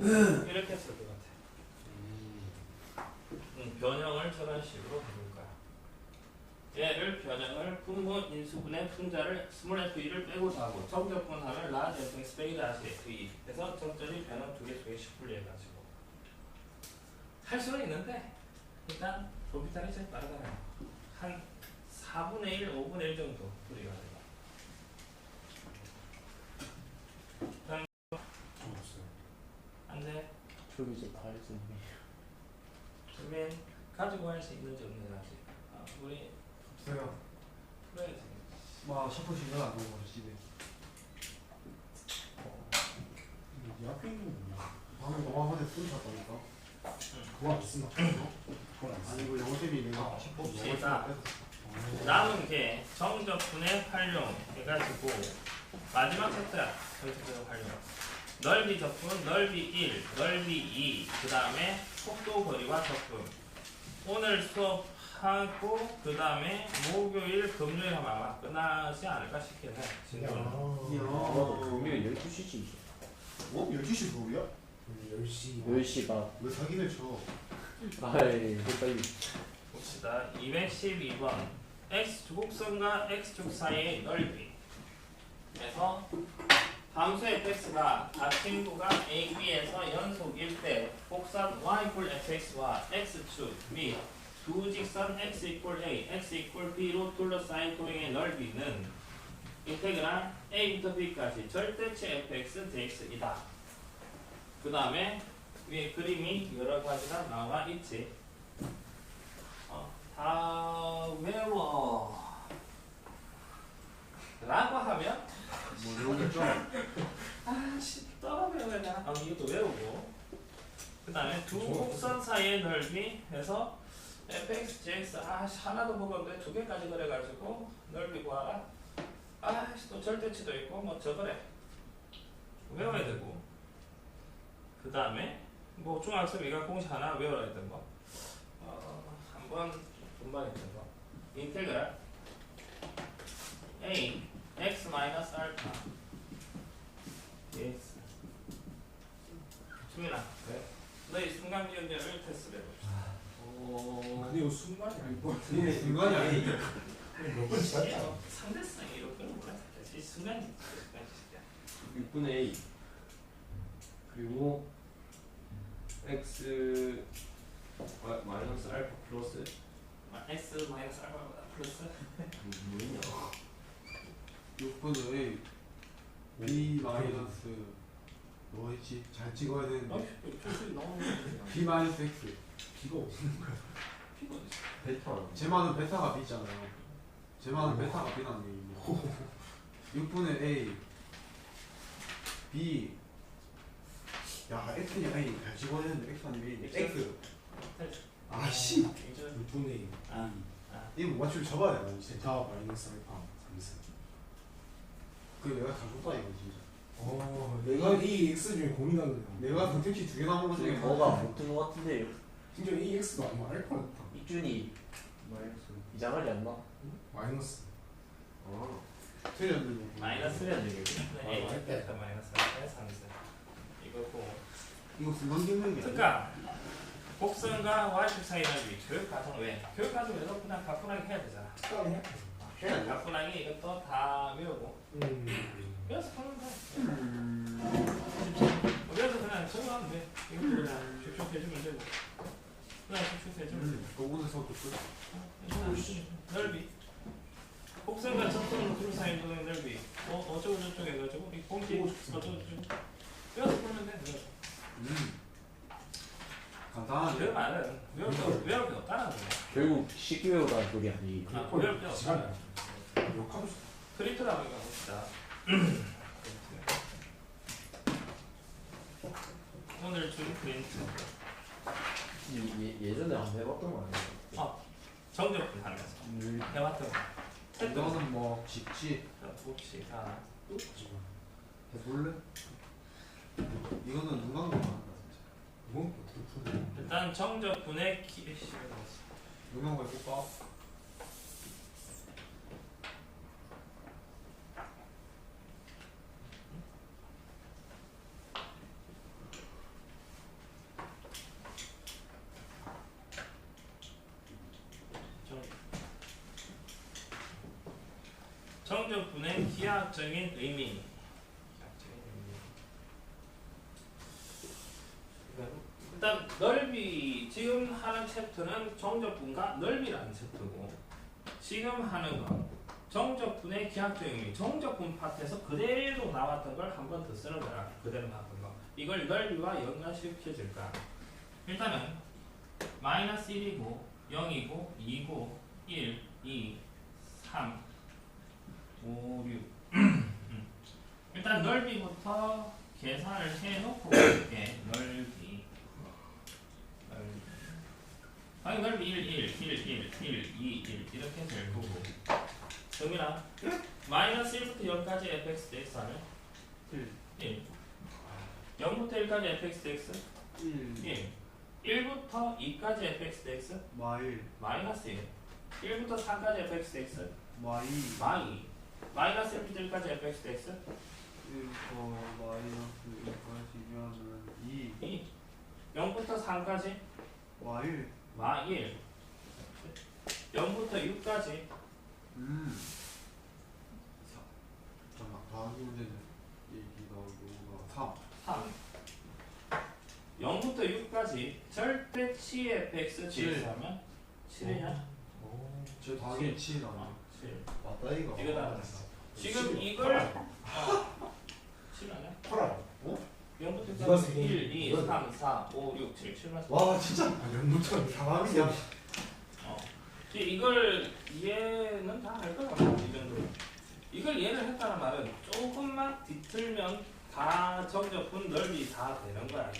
Speaker 2: 이렇게 쓸 것 같아. 변형을 저런 식으로 해볼 거야. 얘를 변형을 분모 인수분의 분자를 스몰 f를 빼고자 하고 정적분하면 라지 fx 빼기 라지 f2 해서 적절히 변형 두 개씩 분리해가지고 할 수는 있는데 일단 로피탈이 제일 빠르잖아요. 한 4분의 1, 5분의 1 정도 분리가 돼요. 그다음 안돼.
Speaker 5: 저기서 다 했었네.
Speaker 2: 그러면 가지고 할 수 있는지 없는지 아직. 우리
Speaker 1: 없어요.
Speaker 2: 풀어야지.
Speaker 1: 막 샤프 시간 안 보고 집에.
Speaker 4: 이 앞에 있는 건 뭐야?
Speaker 1: 방금 너가 한테 소리 쳤다니까.
Speaker 4: 그거 안 쓴다. 그건 안
Speaker 1: 아니 이거 영쌤이 내가 샤프
Speaker 2: 봅시다. 남은 게 정적분의 활용 해가지고 마지막 세트야. 정적분의 활용. 넓이 적분, 넓이 1, 넓이 2, 그 다음에 속도 거리와 적분. 오늘 수업하고 그 다음에 목요일, 금요일 하면 아마 끝나지 않을까 싶긴 해. 진짜로.
Speaker 5: 나도 금요일 12시지.
Speaker 1: 어? 12시 수업이야?
Speaker 4: 10시
Speaker 5: 10시가.
Speaker 1: 왜 사기를 쳐?
Speaker 5: 아이, 빨리.
Speaker 2: 봅시다. 212번. X축선과 X축 사이의 넓이. 그래서 함수 fx가 가친구가 a, b에서 연속일 때 곡선 y equal fx와 x축 및 두 직선 x equal a, x equal b로 둘러싸인 도형의 넓이는 인테그랄 a부터 b까지 절대치 fx dx이다. 그 다음에 위에 그림이 여러 가지가 나와 있지. 다 외워 라고 하면
Speaker 1: 모르겠죠?
Speaker 2: 아씨 떠 외워야 되나? 이것도 외우고 그 다음에 두 곡선 사이의 넓이 해서 fx, gx 하나도 먹었는데 두 개까지 그래가지고 넓이 구하라. 또 절대치도 있고 뭐 저거래 외워야 되고 그 다음에 뭐 중학생이가 공식 하나 외워야 되는 거 한번 분반했던 거 인테그랄 a x 마이너스 알파 dx 수민아 그래? 너희 순간기억력을 테스트를 해봅시다.
Speaker 4: 근데 이거 순간이 아닐 것 같아.
Speaker 1: 이게 중간이 아니야.
Speaker 4: 몇번 지났잖아.
Speaker 2: 상대성이 이렇게 몰라. 이 순간이
Speaker 6: 6분의 A 그리고 x 마이너스 알파 플러스
Speaker 2: x 마이너스 알파 플러스
Speaker 6: 뭐냐
Speaker 1: 6분의 B 마이너스 뭐였지? 잘 찍어야 되는데
Speaker 2: 표시 나오는
Speaker 1: B 마이너스 X
Speaker 4: 비가 없는 거야.
Speaker 6: 베타
Speaker 1: 제만은 베타가 B잖아요. 제만은 베타가 B라는 얘기입니다. 6분의 A B 야 X냐 A 잘 찍어야 되는데 X 아니면 A X 아씨
Speaker 4: 6분의
Speaker 1: 이거 못 맞추면 접어야 되나 진짜.
Speaker 4: 제타 마이너스 알파 3승.
Speaker 1: 그 내가 다 줬다 이거 진짜.
Speaker 4: 내가 이 x 중에 고민하는 거.
Speaker 1: 내가 선택지 2개 남은 것 중에
Speaker 5: 뭐가 못든 것 같은데요.
Speaker 4: 진짜 이 x도 아니고 알파였다.
Speaker 5: 이준이
Speaker 6: 마이너스
Speaker 5: 이장하지 않나?
Speaker 4: 마이너스.
Speaker 1: 틀렸는데
Speaker 2: 마이너스
Speaker 5: 틀렸네.
Speaker 2: a 베타 마이너스 알파의 3세 이거고
Speaker 1: 이거 순간 기억력이
Speaker 2: 그러니까 곡선과 y축 사이 넓이 교육 과정 왜? 교육 과정에서 그냥 가뿐하게 해야 되잖아.
Speaker 1: 해야 돼.
Speaker 2: 가뿐하게 이것도 다 외우고 외워서 하면 돼. 외워서 그냥 적어하면 돼. 이거 그냥 슉슉 해주면 되고 그냥 슉슉 해주면 돼.
Speaker 1: 도구에서도 끝.
Speaker 2: 넓이 곡선과 접선으로 둘러싸인 도형의 넓이 어쩌고 저쩌고 해가지고 이 공기 어쩌고 저쩌고 외워서 풀면 돼.
Speaker 1: 간단하네.
Speaker 2: 외우면 안 돼. 외울 게 없다는 거야.
Speaker 5: 결국 쉽게 외우라는 소리 아니에요.
Speaker 2: 외울 게 없다.
Speaker 4: 시간이 욕하고 싶다.
Speaker 2: 크리트를 한번 가봅시다. 오늘 준 프린트
Speaker 5: 예전에 안 해봤던 거 아니에요?
Speaker 2: 정적분 하면서 해봤던 거.
Speaker 1: 이거는 뭐 집지
Speaker 2: 봅시다.
Speaker 1: 해볼래? 이거는 눈 감고 한다 진짜.
Speaker 4: 이건 어떻게 풀어?
Speaker 2: 일단 정적분의 키를
Speaker 1: 눈 감고 해볼까?
Speaker 2: 정적분의 기하학적인 의미. 일단 넓이, 지금 하는 챕터는 정적분과 넓이라는 챕터고, 지금 하는 건 정적분의 기하학적인 의미. 정적분 파트에서 그대로 나왔던 걸 한 번 더 쓰는 거야. 그대로 나왔던 거. 이걸 넓이와 연관시켜줄 거야. 일단은 마이너스 1이고 0이고 2고 1, 2, 3, 5, 6 일단 넓이부터 계산을 해놓고 볼게. 넓이 아니 넓이 1, 1, 1, 1, 1, 2, 1 이렇게 될 거고 정민아 마이너스 1부터 10까지 fx dx 하면 1 0부터 1까지 fx dx 1 1부터 2까지 fx dx
Speaker 1: 마일
Speaker 2: 마이너스 1 1부터 3까지 fx dx
Speaker 1: 마이
Speaker 2: 마이너스 1부터 1까지 fx dx
Speaker 1: 1거 마이너스 1까지면은 2
Speaker 2: 0부터 3까지
Speaker 1: 마일
Speaker 2: 마1 0부터 6까지
Speaker 1: 잠깐만 다음 문제는 얘기가 요가 3
Speaker 2: 3 0부터 6까지 절대치 fx dx하면 7이냐?
Speaker 1: 저 다음에 7 아니야?
Speaker 2: 7
Speaker 1: 맞다 이거
Speaker 2: 이거 다 지금 이걸 7 아니야?
Speaker 1: 8 어?
Speaker 2: 0부터
Speaker 1: 누가
Speaker 2: 6까지 1, 2,
Speaker 1: 누가
Speaker 2: 3, 4, 5, 6, 7 7 맞아?
Speaker 1: 와 진짜 연무처럼 사람이야
Speaker 2: 이걸 이해는 다 할 거야. 이 정도. 이걸 이해를 했다는 말은 조금만 뒤틀면 다 정적분 넓이 다 되는 거야.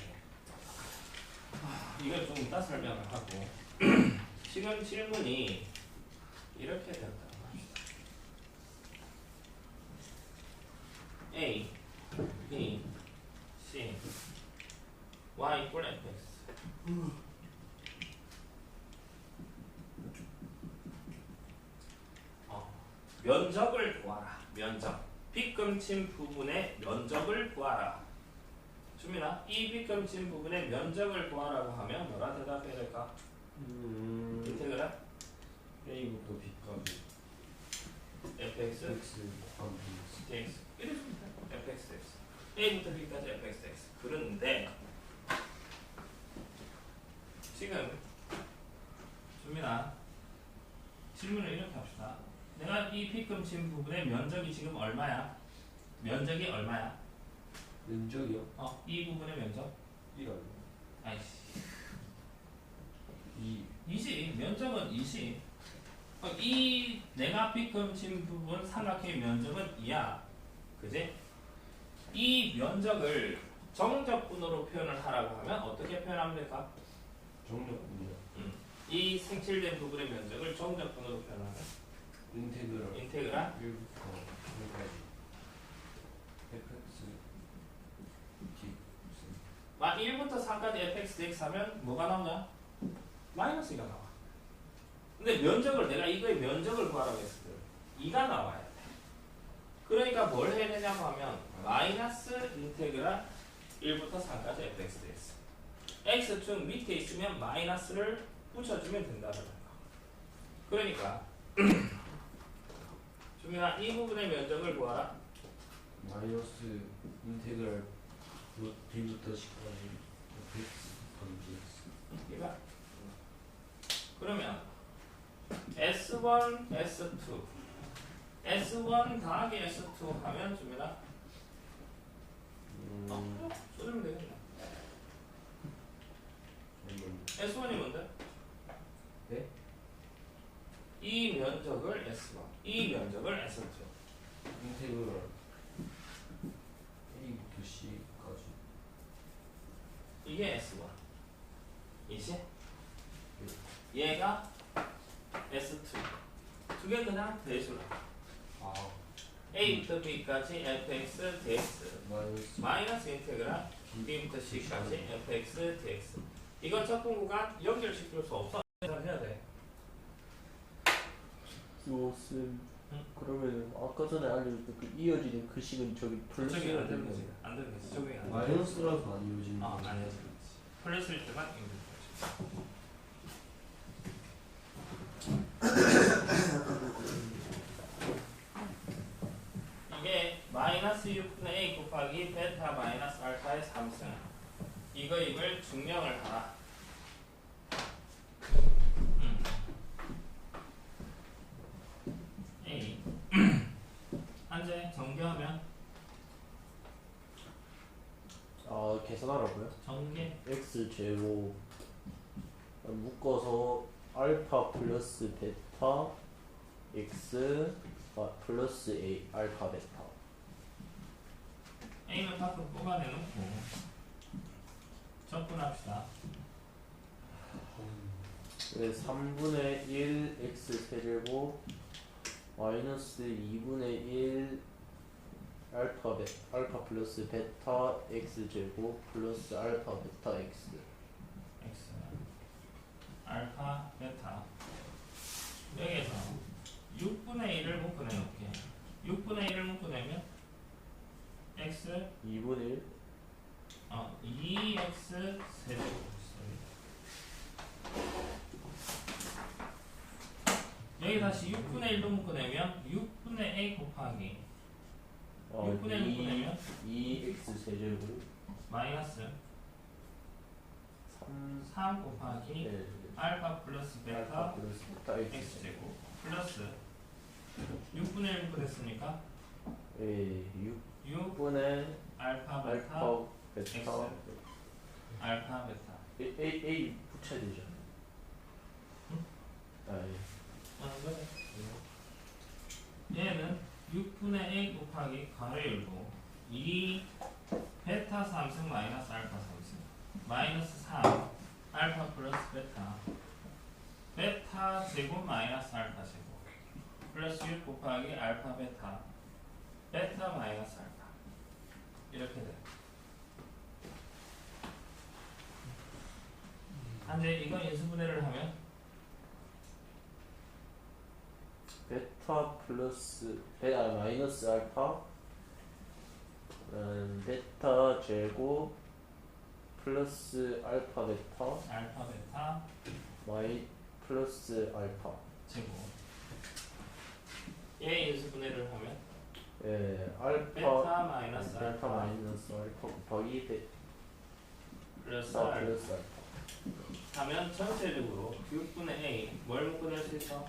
Speaker 2: 이걸 좀 이따 설명을 하고 지금 질문이 이렇게 되었다는 겁니다. A, B, C, Y equal fx. 면적을 구하라. 면적. 빗금친 부분의 면적을 구하라. 주민아, 이 빗금친 부분의 면적을 구하라고 하면 뭐라 대답해야 될까? 인테그랄
Speaker 6: A부터 B까지
Speaker 2: fx
Speaker 6: X 곱하기
Speaker 2: dx 이렇습니다. fx dx a부터 b까지 fx dx. 그런데 지금 주민아 질문을 이렇게 합시다. 내가 이 빗금친 부분의 면적이 지금 얼마야? 면적이 얼마야?
Speaker 6: 면적이요?
Speaker 2: 이 부분의 면적?
Speaker 6: 1 아니요?
Speaker 2: 아이씨
Speaker 6: 2
Speaker 2: 2지. 면적은 2지. 이 내가 빗금친 부분 삼각형의 면적은 2야. 그지? 이 면적을 정적분으로 표현을 하라고 하면 어떻게 표현하면 될까?
Speaker 6: 정적분이요?
Speaker 2: 이 색칠된 부분의 면적을 정적분으로 표현하면
Speaker 6: 인테그랄
Speaker 2: 인테그랄
Speaker 6: 1부터 3까지 fx d
Speaker 2: 1부터 3까지 fx dx 하면 뭐가 나오냐? 마이너스가 나와. 근데 면적을 내가 이거의 면적을 구하라고 했을 때 2가 나와야 돼. 그러니까 뭘 해야 되냐고 하면 마이너스 인테그랄 1부터 3까지 fx dx x축 밑에 있으면 마이너스를 붙여주면 된다는 거야. 그러니까 주민아 이 부분의 면적을 구하라.
Speaker 6: 마이너스 인테그랄 B부터 C까지 fx 곱하기 dx
Speaker 2: 이봐. 그러면 S1, S2 S1 더하기 S2 하면 주민아 써주면 되겠네. S1이 뭔데?
Speaker 6: 네?
Speaker 2: 이 면적을 S1 이 면적을 S2
Speaker 6: 인테그랄 A부터 C까지
Speaker 2: 이게 S1 이지? 얘가 S2 두 개 그냥 대수라. A부터 B까지 fx dx
Speaker 6: 마이너스
Speaker 2: 마이너스 인테그랄 B부터 C까지 fx dx. 이건 적분 구간 연결시킬 수 없어. 해야 돼.
Speaker 5: 요슨 그러면 아까 전에 알려줬던 그 이어지는 그 식은 저기
Speaker 2: 저기
Speaker 5: 플러스가
Speaker 2: 안 되는
Speaker 5: 되는
Speaker 2: 거지.
Speaker 5: 거예요.
Speaker 2: 안 되는 거지. 적용이 안 돼.
Speaker 6: 마이너스라서 안 이루어지는
Speaker 2: 안
Speaker 6: 거죠.
Speaker 2: 해야지. 플러스일 때만 이거 거지. 마이너스 6분의 a 곱하기 베타 마이너스 알파의 3승 이걸 증명을 하라. a 한제 전개하면
Speaker 5: 계산하라고요?
Speaker 2: 전개
Speaker 5: x 제곱 묶어서 알파 플러스 베타 x 플러스 a 알파 베타.
Speaker 2: a는 밖으로 뽑아내놓고 접근합시다.
Speaker 5: 3분의 1 x 세제곱 마이너스 2분의 1 알파 플러스 베타 x 제곱 플러스 알파 베타 x.
Speaker 2: x 알파 베타 여기에서 6분의 1을 묶어내놓게. 6분의 1을 묶어내면 x
Speaker 5: 2분의 1
Speaker 2: 2x 세제곱 여기 다시 6분의 1도 묶어내면 6분의 a 곱하기 6분의 1 묶어내면
Speaker 5: 2x 세제곱
Speaker 2: 마이너스 3 곱하기 알파 플러스 베타
Speaker 5: 알파 플러스 베타 x
Speaker 2: x제곱 플러스 6분의 1 묶어냈으니까
Speaker 5: 6분의
Speaker 2: 알파 베타
Speaker 5: 알파 베타
Speaker 2: x 알파 베타
Speaker 5: a 붙여야 되죠.
Speaker 2: 그래. 얘는 6분의 a 곱하기 가로 열고 2 베타 3승 마이너스 알파 3승 마이너스 3 알파 플러스 베타 베타 제곱 마이너스 알파 제곱 플러스 6 곱하기 알파 베타 베타 마이너스 알파 이렇게 돼. 근데 이거 인수분해를 하면
Speaker 5: 베타 플러스 마이너스 알파 베타 제곱 플러스 알파 베타
Speaker 2: 알파 베타
Speaker 5: 마이 플러스 알파
Speaker 2: 제곱 얘 인수분해를 하면
Speaker 5: 알파
Speaker 2: 베타 마이너스
Speaker 5: 베타
Speaker 2: 알파
Speaker 5: 마이너스 알파 곱하기
Speaker 2: 플러스
Speaker 5: 베타
Speaker 2: 알파
Speaker 5: 플러스 알파
Speaker 2: 하면 전체적으로 6분의 a 뭘 묶어낼 수 있어?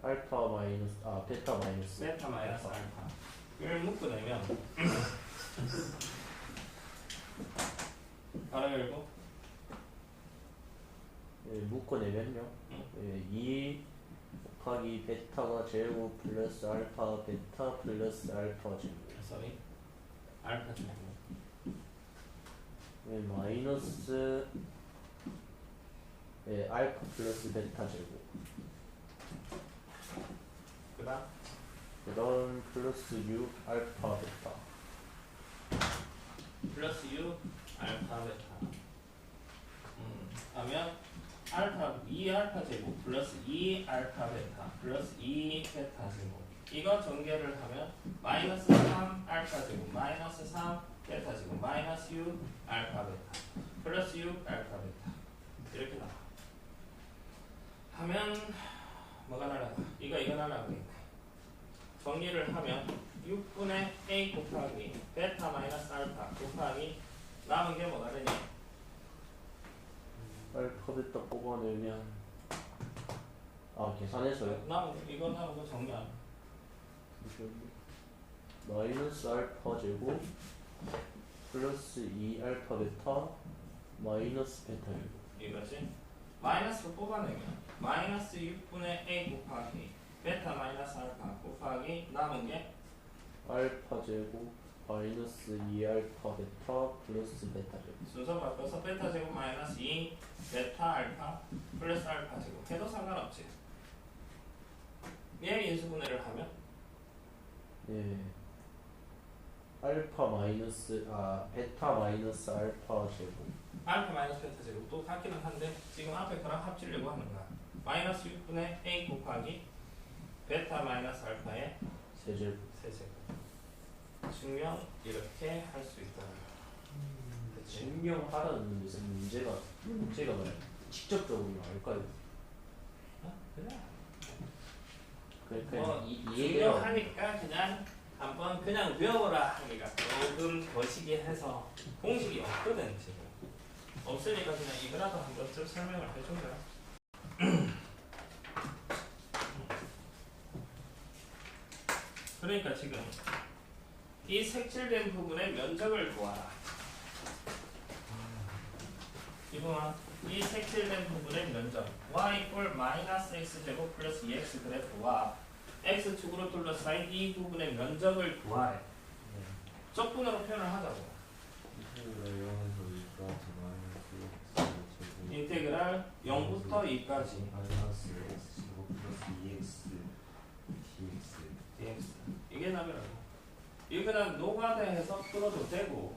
Speaker 5: 알파 마이너스 베타 마이너스
Speaker 2: 베타 마이너스 알파 이걸 묶어내면 바로 열고
Speaker 5: 묶어내면요 2 곱하기 베타가 제곱 플러스 알파 베타 플러스 알파 제곱
Speaker 2: sorry 알파 제곱
Speaker 5: 마이너스 알파 플러스 베타 제곱 그다음 플러스 6 알파 베타
Speaker 2: 플러스 6 알파 베타 하면 알파 2 알파 제곱 플러스 2 알파 베타 플러스 2 베타 제곱 이거 전개를 하면 마이너스 3 알파 제곱 마이너스 3 베타 제곱 마이너스 6 알파 베타 플러스 6 알파 베타 이렇게 나와. 하면 뭐가 날아가? 이거 날아가겠네. 정리를 하면 6분의 a 곱하기 베타 마이너스 알파 곱하기 남은 게 뭐가 되냐?
Speaker 5: 알파 베타 뽑아내면 계산해서요?
Speaker 2: 이거 남은 거 정리하면
Speaker 5: 마이너스 알파 제곱 플러스 2 알파 베타 마이너스 베타 제곱
Speaker 2: 이거지? 마이너스로 뽑아내면 마이너스 6분의 a 곱하기 베타 마이너스 알파 곱하기 남은 게
Speaker 5: 알파 제곱 마이너스 2 알파 베타 플러스 베타 제곱
Speaker 2: 순서 바꿔서 베타 제곱 마이너스 2 베타 알파 플러스 알파 제곱 해도 상관없지. 얘 인수분해를 하면
Speaker 5: 알파 마이너스 베타 마이너스 알파 제곱
Speaker 2: 알파 마이너스 베타 제곱 또 같기는 한데 지금 앞에 거랑 합치려고 하는 거야. 마이너스 6분의 a 곱하기 베타 마이너스 알파의
Speaker 5: 세제곱
Speaker 2: 세제곱 증명 이렇게 할 수 있다.
Speaker 5: 증명하라는 무슨 문제가 뭐야? 직접적으로 나올까요?
Speaker 2: 그래.
Speaker 5: 그냥 이해가
Speaker 2: 증명하니까 그냥 한번 그냥 외워라 하기가 조금 거시기 해서 공식이 없거든 지금. 없으니까 그냥 이거라도 한번 좀 설명을 해준 거야. 그러니까 지금 이 색칠된 부분의 면적을 구하라. 이거만 이 색칠된 부분의 면적 y 이퀄 마이너스 x제곱 플러스 2x 그래프와 x축으로 둘러싸인 이 부분의 면적을 구하래. 적분으로 표현을 하자고. 인테그랄 0부터 2까지
Speaker 6: 마이너스 x 제곱 플러스 2x
Speaker 2: dx 이게 답이라고. 이거 그냥 노가다해서 풀어도 되고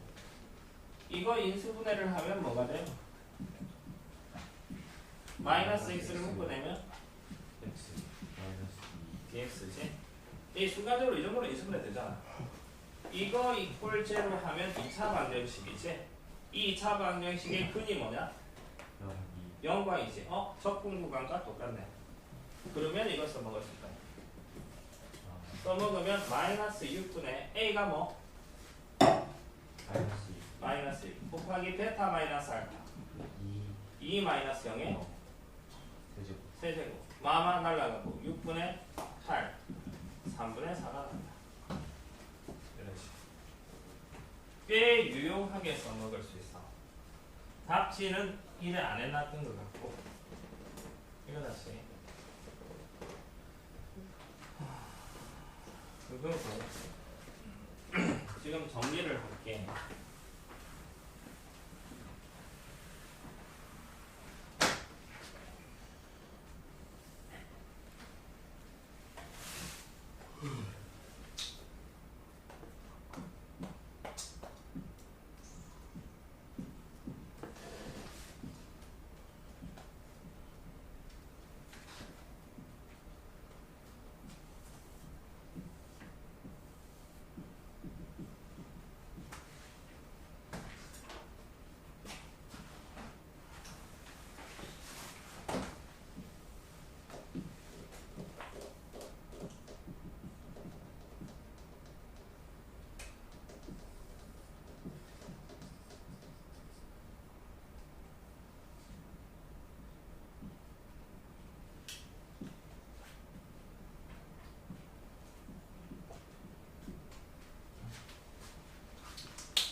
Speaker 2: 이거 인수분해를 하면 뭐가 돼요? 마이너스 x를 묶어내면
Speaker 6: x 마이너스
Speaker 2: dx지. 이 순간적으로 이 정도로 인수분해 되잖아. 이거 이퀄 제로 하면 2차 방정식이지. 이 2차 방정식의 근이 뭐냐? 0과2지. 적분 구간과 똑같네. 그러면 이거 써먹을 수 있다. 써먹으면 마이너스 6분의 a가 뭐?
Speaker 6: 마이너스
Speaker 2: 마이너스 6 곱하기 베타 마이너스 알파 2 마이너스 0에
Speaker 6: 세제곱
Speaker 2: 세제곱 마마 날라가고 6분의 8 3분의 4가 난다. 이런 식으로 꽤 유용하게 써먹을 수 있어. 답지는 일에 안 해놨던 것 같고 이거 다시 그거고 지금 정리를 할게.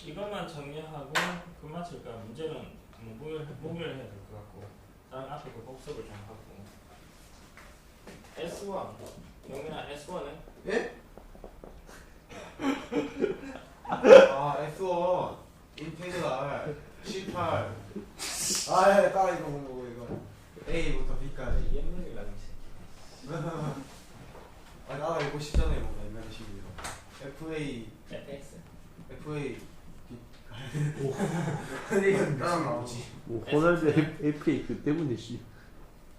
Speaker 2: 이것만 정리하고 그마칠까 문제는 목요일 해야 될 것 같고 다음 앞에 그 복습을 좀 하고 S1 영민아 S1은?
Speaker 1: 예? S1 인테그랄 18 따라 이거 보고 이거 A부터 B까지
Speaker 2: 옛날이라는 새끼.
Speaker 1: 나가 읽고 싶잖아요 뭔가 인간의 식이요 FA 이건 따라 나오지
Speaker 5: 호날두 FA 그 때문에 씨.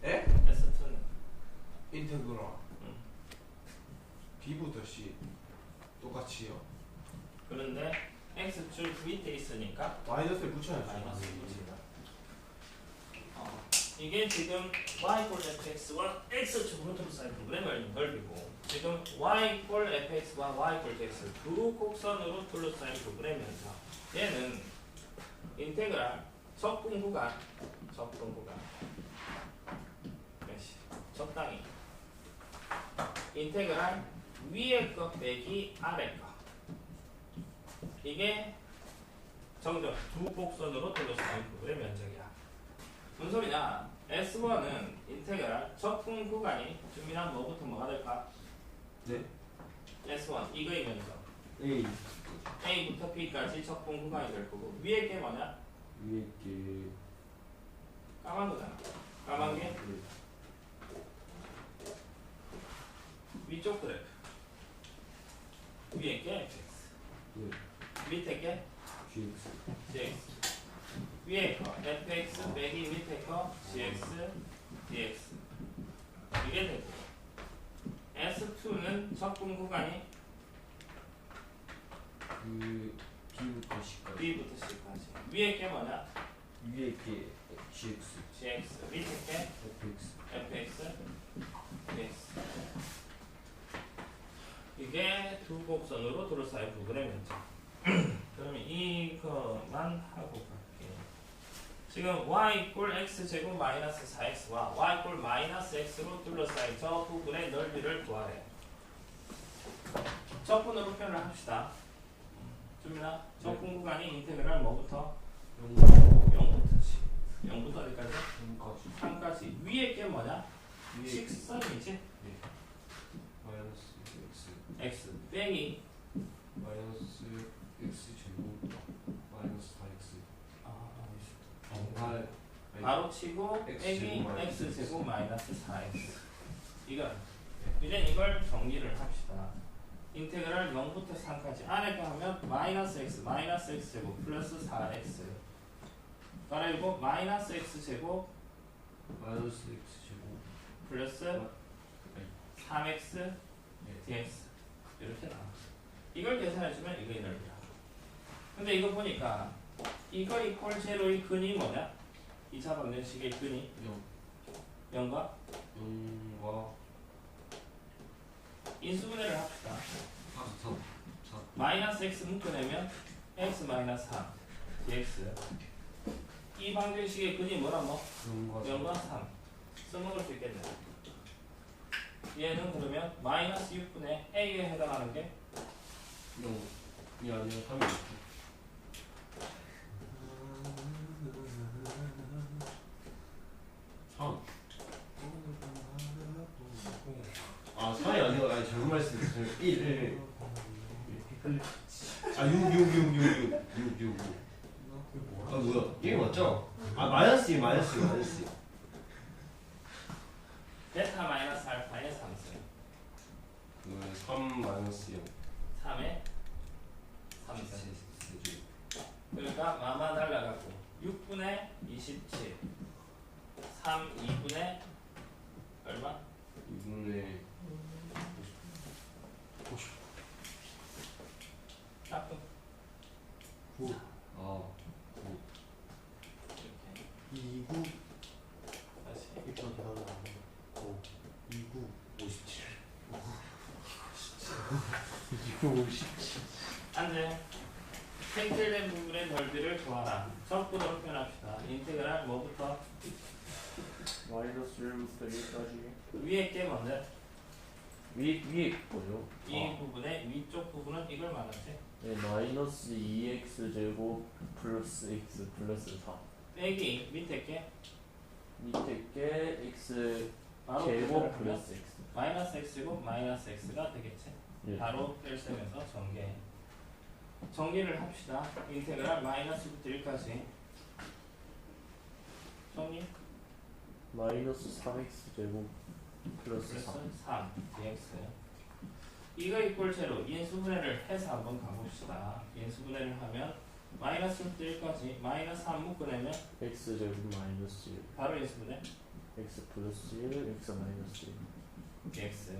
Speaker 1: 에?
Speaker 2: S2는?
Speaker 1: 인테그랄 B부터 C 똑같이요
Speaker 2: 그런데 X줄 밑에 있으니까
Speaker 1: 마이너스를 붙여야지
Speaker 2: 마이너스 붙이다. 이게 지금 y 꼴 fx와 x축으로 둘러싸인 프로그램을 넓히고 지금 y 꼴 fx와 y 꼴 x 두 곡선으로 둘러싸인 프로그램이면서 얘는 인테그랄 적분 구간 몇시 적당히 인테그랄 위에 거 빼기 아래 거 이게 정적 두 곡선으로 둘러싸인 프로그램 면적이야. 무슨 소리냐? S1은 인테그랄 적분 구간이 준비한 뭐부터 뭐가 될까?
Speaker 6: 네
Speaker 2: S1 이거의 면적
Speaker 6: A
Speaker 2: A부터 B까지 적분 구간이 될 거고 위에 게 뭐냐?
Speaker 6: 위에 게
Speaker 2: 까만 거잖아. 까만 게 위쪽 그래프 위에 게 fx 밑에 게
Speaker 6: GX
Speaker 2: gx 위에 거 fx 빼기 밑에 거 gx dx 이게 되고 S2는 적분 구간이
Speaker 6: 그 B부터 C까지
Speaker 2: B부터 C까지 위에 게 뭐냐?
Speaker 6: 위에 게 GX
Speaker 2: gx 밑에 게
Speaker 6: FX
Speaker 2: fx dx 이게 이게 두 곡선으로 둘러싸인 부분의 면적. 그러면 이거만 하고 갈게요. 지금 y 이꼴 x제곱 마이너스 4x와 y 이꼴 마이너스 x로 둘러싸인 저 부분의 넓이를 구하래. 적분으로 표현을 합시다. 준민아, 적분 구간이 인테그랄 뭐부터? 0부터지. 0부터 어디까지? 3까지. 위에 게 뭐냐? 식선이지?
Speaker 6: 마이너스 x
Speaker 2: x 빼기
Speaker 6: 마이너스 x 제곱 마이너스 4x
Speaker 2: 바로 치고
Speaker 6: X
Speaker 2: 빼기
Speaker 6: 제곱 마이너스
Speaker 2: x 제곱 마이너스 4x. 이제 이걸 정리를 합시다. 인테그랄 0부터 3까지 안에 거 하면 마이너스 x 제곱 플러스 4x 그리고 마이너스 x 제곱
Speaker 6: 마이너스 x 제곱
Speaker 2: 플러스 3x dx 이렇게 나와. 이걸 계산해주면 이거 넓이야. 근데 이거 보니까 이거 이퀄 제로의 근이 뭐냐? 2차 방정식의 근이 0과
Speaker 6: 0과
Speaker 2: 인수분해를 합시다.
Speaker 6: 3
Speaker 2: 마이너스 x 묶어내면 x 마이너스 3 dx. 이 방정식의 근이 뭐라 뭐? 0과 3 써먹을 수 있겠네. 얘는 그러면 마이너스 6분의 a에 해당하는 게
Speaker 6: 0이 아니라 3이 있죠. 아 3이 아니라 아니 잘못 말씀드렸어요. 1 아 6 아 뭐야 게임 맞죠? 아 마이너스 2
Speaker 2: 베타 마이너스 알파의 3승
Speaker 6: 3 마이너스 0
Speaker 2: 3의 3승. 그러니까 마마 달라갖고 6분의 27 3 2분의 얼마?
Speaker 6: 2분의
Speaker 2: 짝꿍
Speaker 1: 9
Speaker 6: 아
Speaker 2: 이렇게
Speaker 1: 29
Speaker 2: 다시
Speaker 1: 1번 더 나오네 5 29
Speaker 6: 57
Speaker 2: 안돼. 팽질된 부분의 넓이를 구하라. 적분으로 표현합시다. 인테그랄 뭐부터?
Speaker 5: 마이너스 1부터 1까지
Speaker 2: 위에 게 뭔데?
Speaker 5: 위에 거죠?
Speaker 2: 이 부분의 위쪽 부분은 이걸 말하지.
Speaker 5: 네, 마이너스 2x 제곱 플러스 x 플러스 4
Speaker 2: 빼기 밑에 게
Speaker 5: 밑에 게 x
Speaker 2: 바로
Speaker 5: 제곱
Speaker 2: 그대로
Speaker 5: 플러스 x
Speaker 2: 마이너스 x제곱 마이너스 x가 되겠지.
Speaker 5: 예.
Speaker 2: 바로 뺄셈에서 정리를 합시다. 인테그랄 마이너스부터 1까지 정리
Speaker 5: 마이너스 3x 제곱 플러스
Speaker 2: 플러스
Speaker 5: 4
Speaker 2: 3 dx. 이거 이꼴 제로 인수분해를 해서 한번 가봅시다. 인수분해를 하면 마이너스부터 1까지 마이너스 3 묶어내면
Speaker 5: x 제곱 마이너스 1
Speaker 2: 바로 인수분해
Speaker 5: x 플러스 1 x 마이너스 1
Speaker 2: dx.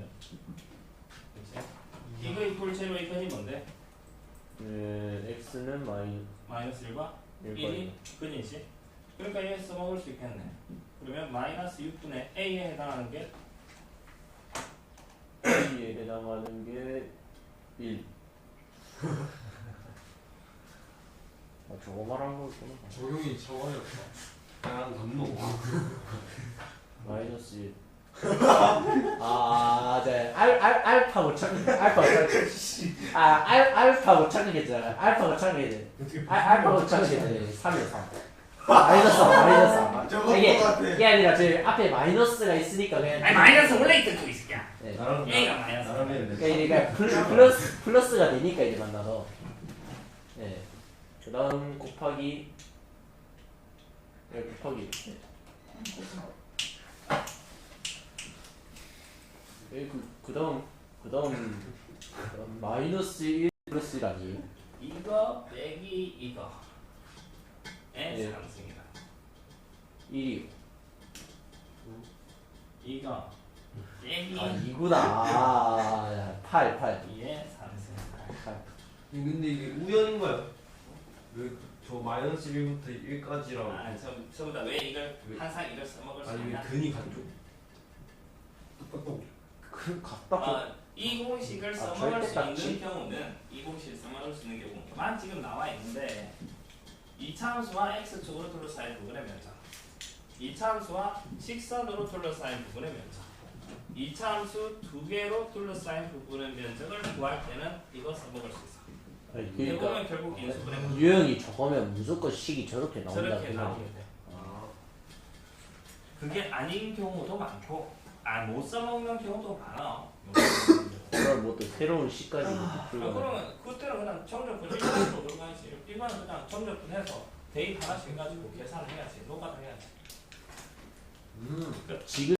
Speaker 2: 그치? 이거 이꼴 제로의 근이 뭔데?
Speaker 5: 네, x는
Speaker 2: 마이너스 1과 1이 근이지. 그러니까 얘 써먹을 수 있겠네. 그러면 마이너스 6분의 a에 해당하는 게
Speaker 5: a에 해당하는 게 1. 아, 저거 말한 거구나.
Speaker 6: 적용이 저거였다. 그냥 감동.
Speaker 5: 마이너스 1. 네. 알파 못 찾는, 알파 못 찾는 게 있잖아. 알파 못 찾는 게 있잖아. 알파 못 찾는 게 있잖아. 3이야, 3. 마이너스 3. 이게 아니라 저 앞에 마이너스가 있으니까 그냥.
Speaker 2: 아니 마이너스 원래 있던 거 있을게야.
Speaker 5: 네.
Speaker 2: a가 마이너스.
Speaker 5: 그러니까 플러스가 되니까 이제 만나서. 네. 그 다음 곱하기. 네, 곱하기. 네. 그 다음 마이너스 1 플러스 1 아니에요?
Speaker 2: 이거 빼기 이거의
Speaker 5: 예.
Speaker 2: 상승이다.
Speaker 5: 1이요.
Speaker 2: 이거 빼기
Speaker 5: 2구나. 8
Speaker 2: 2의 상승.
Speaker 6: 근데 이게 우연인가요? 왜 저 마이너스 1부터 1까지랑
Speaker 2: 아, 저보다 왜 이걸
Speaker 6: 왜?
Speaker 2: 항상 이걸 써먹을 수
Speaker 6: 아니 왜
Speaker 2: 있냐?
Speaker 6: 근이 같죠?
Speaker 5: 그 같다.
Speaker 2: 이 공식을 써먹을
Speaker 5: 절대
Speaker 2: 수
Speaker 5: 딱지?
Speaker 2: 있는 경우는 이 공식을 써먹을 수 있는 경우만 지금 나와 있는데 이차함수와 x축으로 둘러싸인 부분의 면적, 이차함수와 직선으로 둘러싸인 부분의 면적, 이차함수 두 개로 둘러싸인 부분의 면적을 구할 때는 이거 써먹을 수 있어.
Speaker 5: 아니,
Speaker 2: 이게
Speaker 5: 그러니까
Speaker 2: 보면 결국 인수분해
Speaker 5: 유형이 저거면 무조건 식이 저렇게 나온다.
Speaker 2: 저렇게
Speaker 5: 그
Speaker 2: 나오게
Speaker 5: 말이에요.
Speaker 2: 돼. 그게 아닌 경우도 많고, 못 써먹는 경우도 많아.
Speaker 5: 그럼 뭐 또 새로운 식까지 풀고.
Speaker 2: 그러면 그때는 그냥 점적분 일반으로 들어가야지. 일반은 그냥 점적분 해서 대입 하나씩 해가지고 계산을 해야지. 노가다 해야지.
Speaker 5: 지금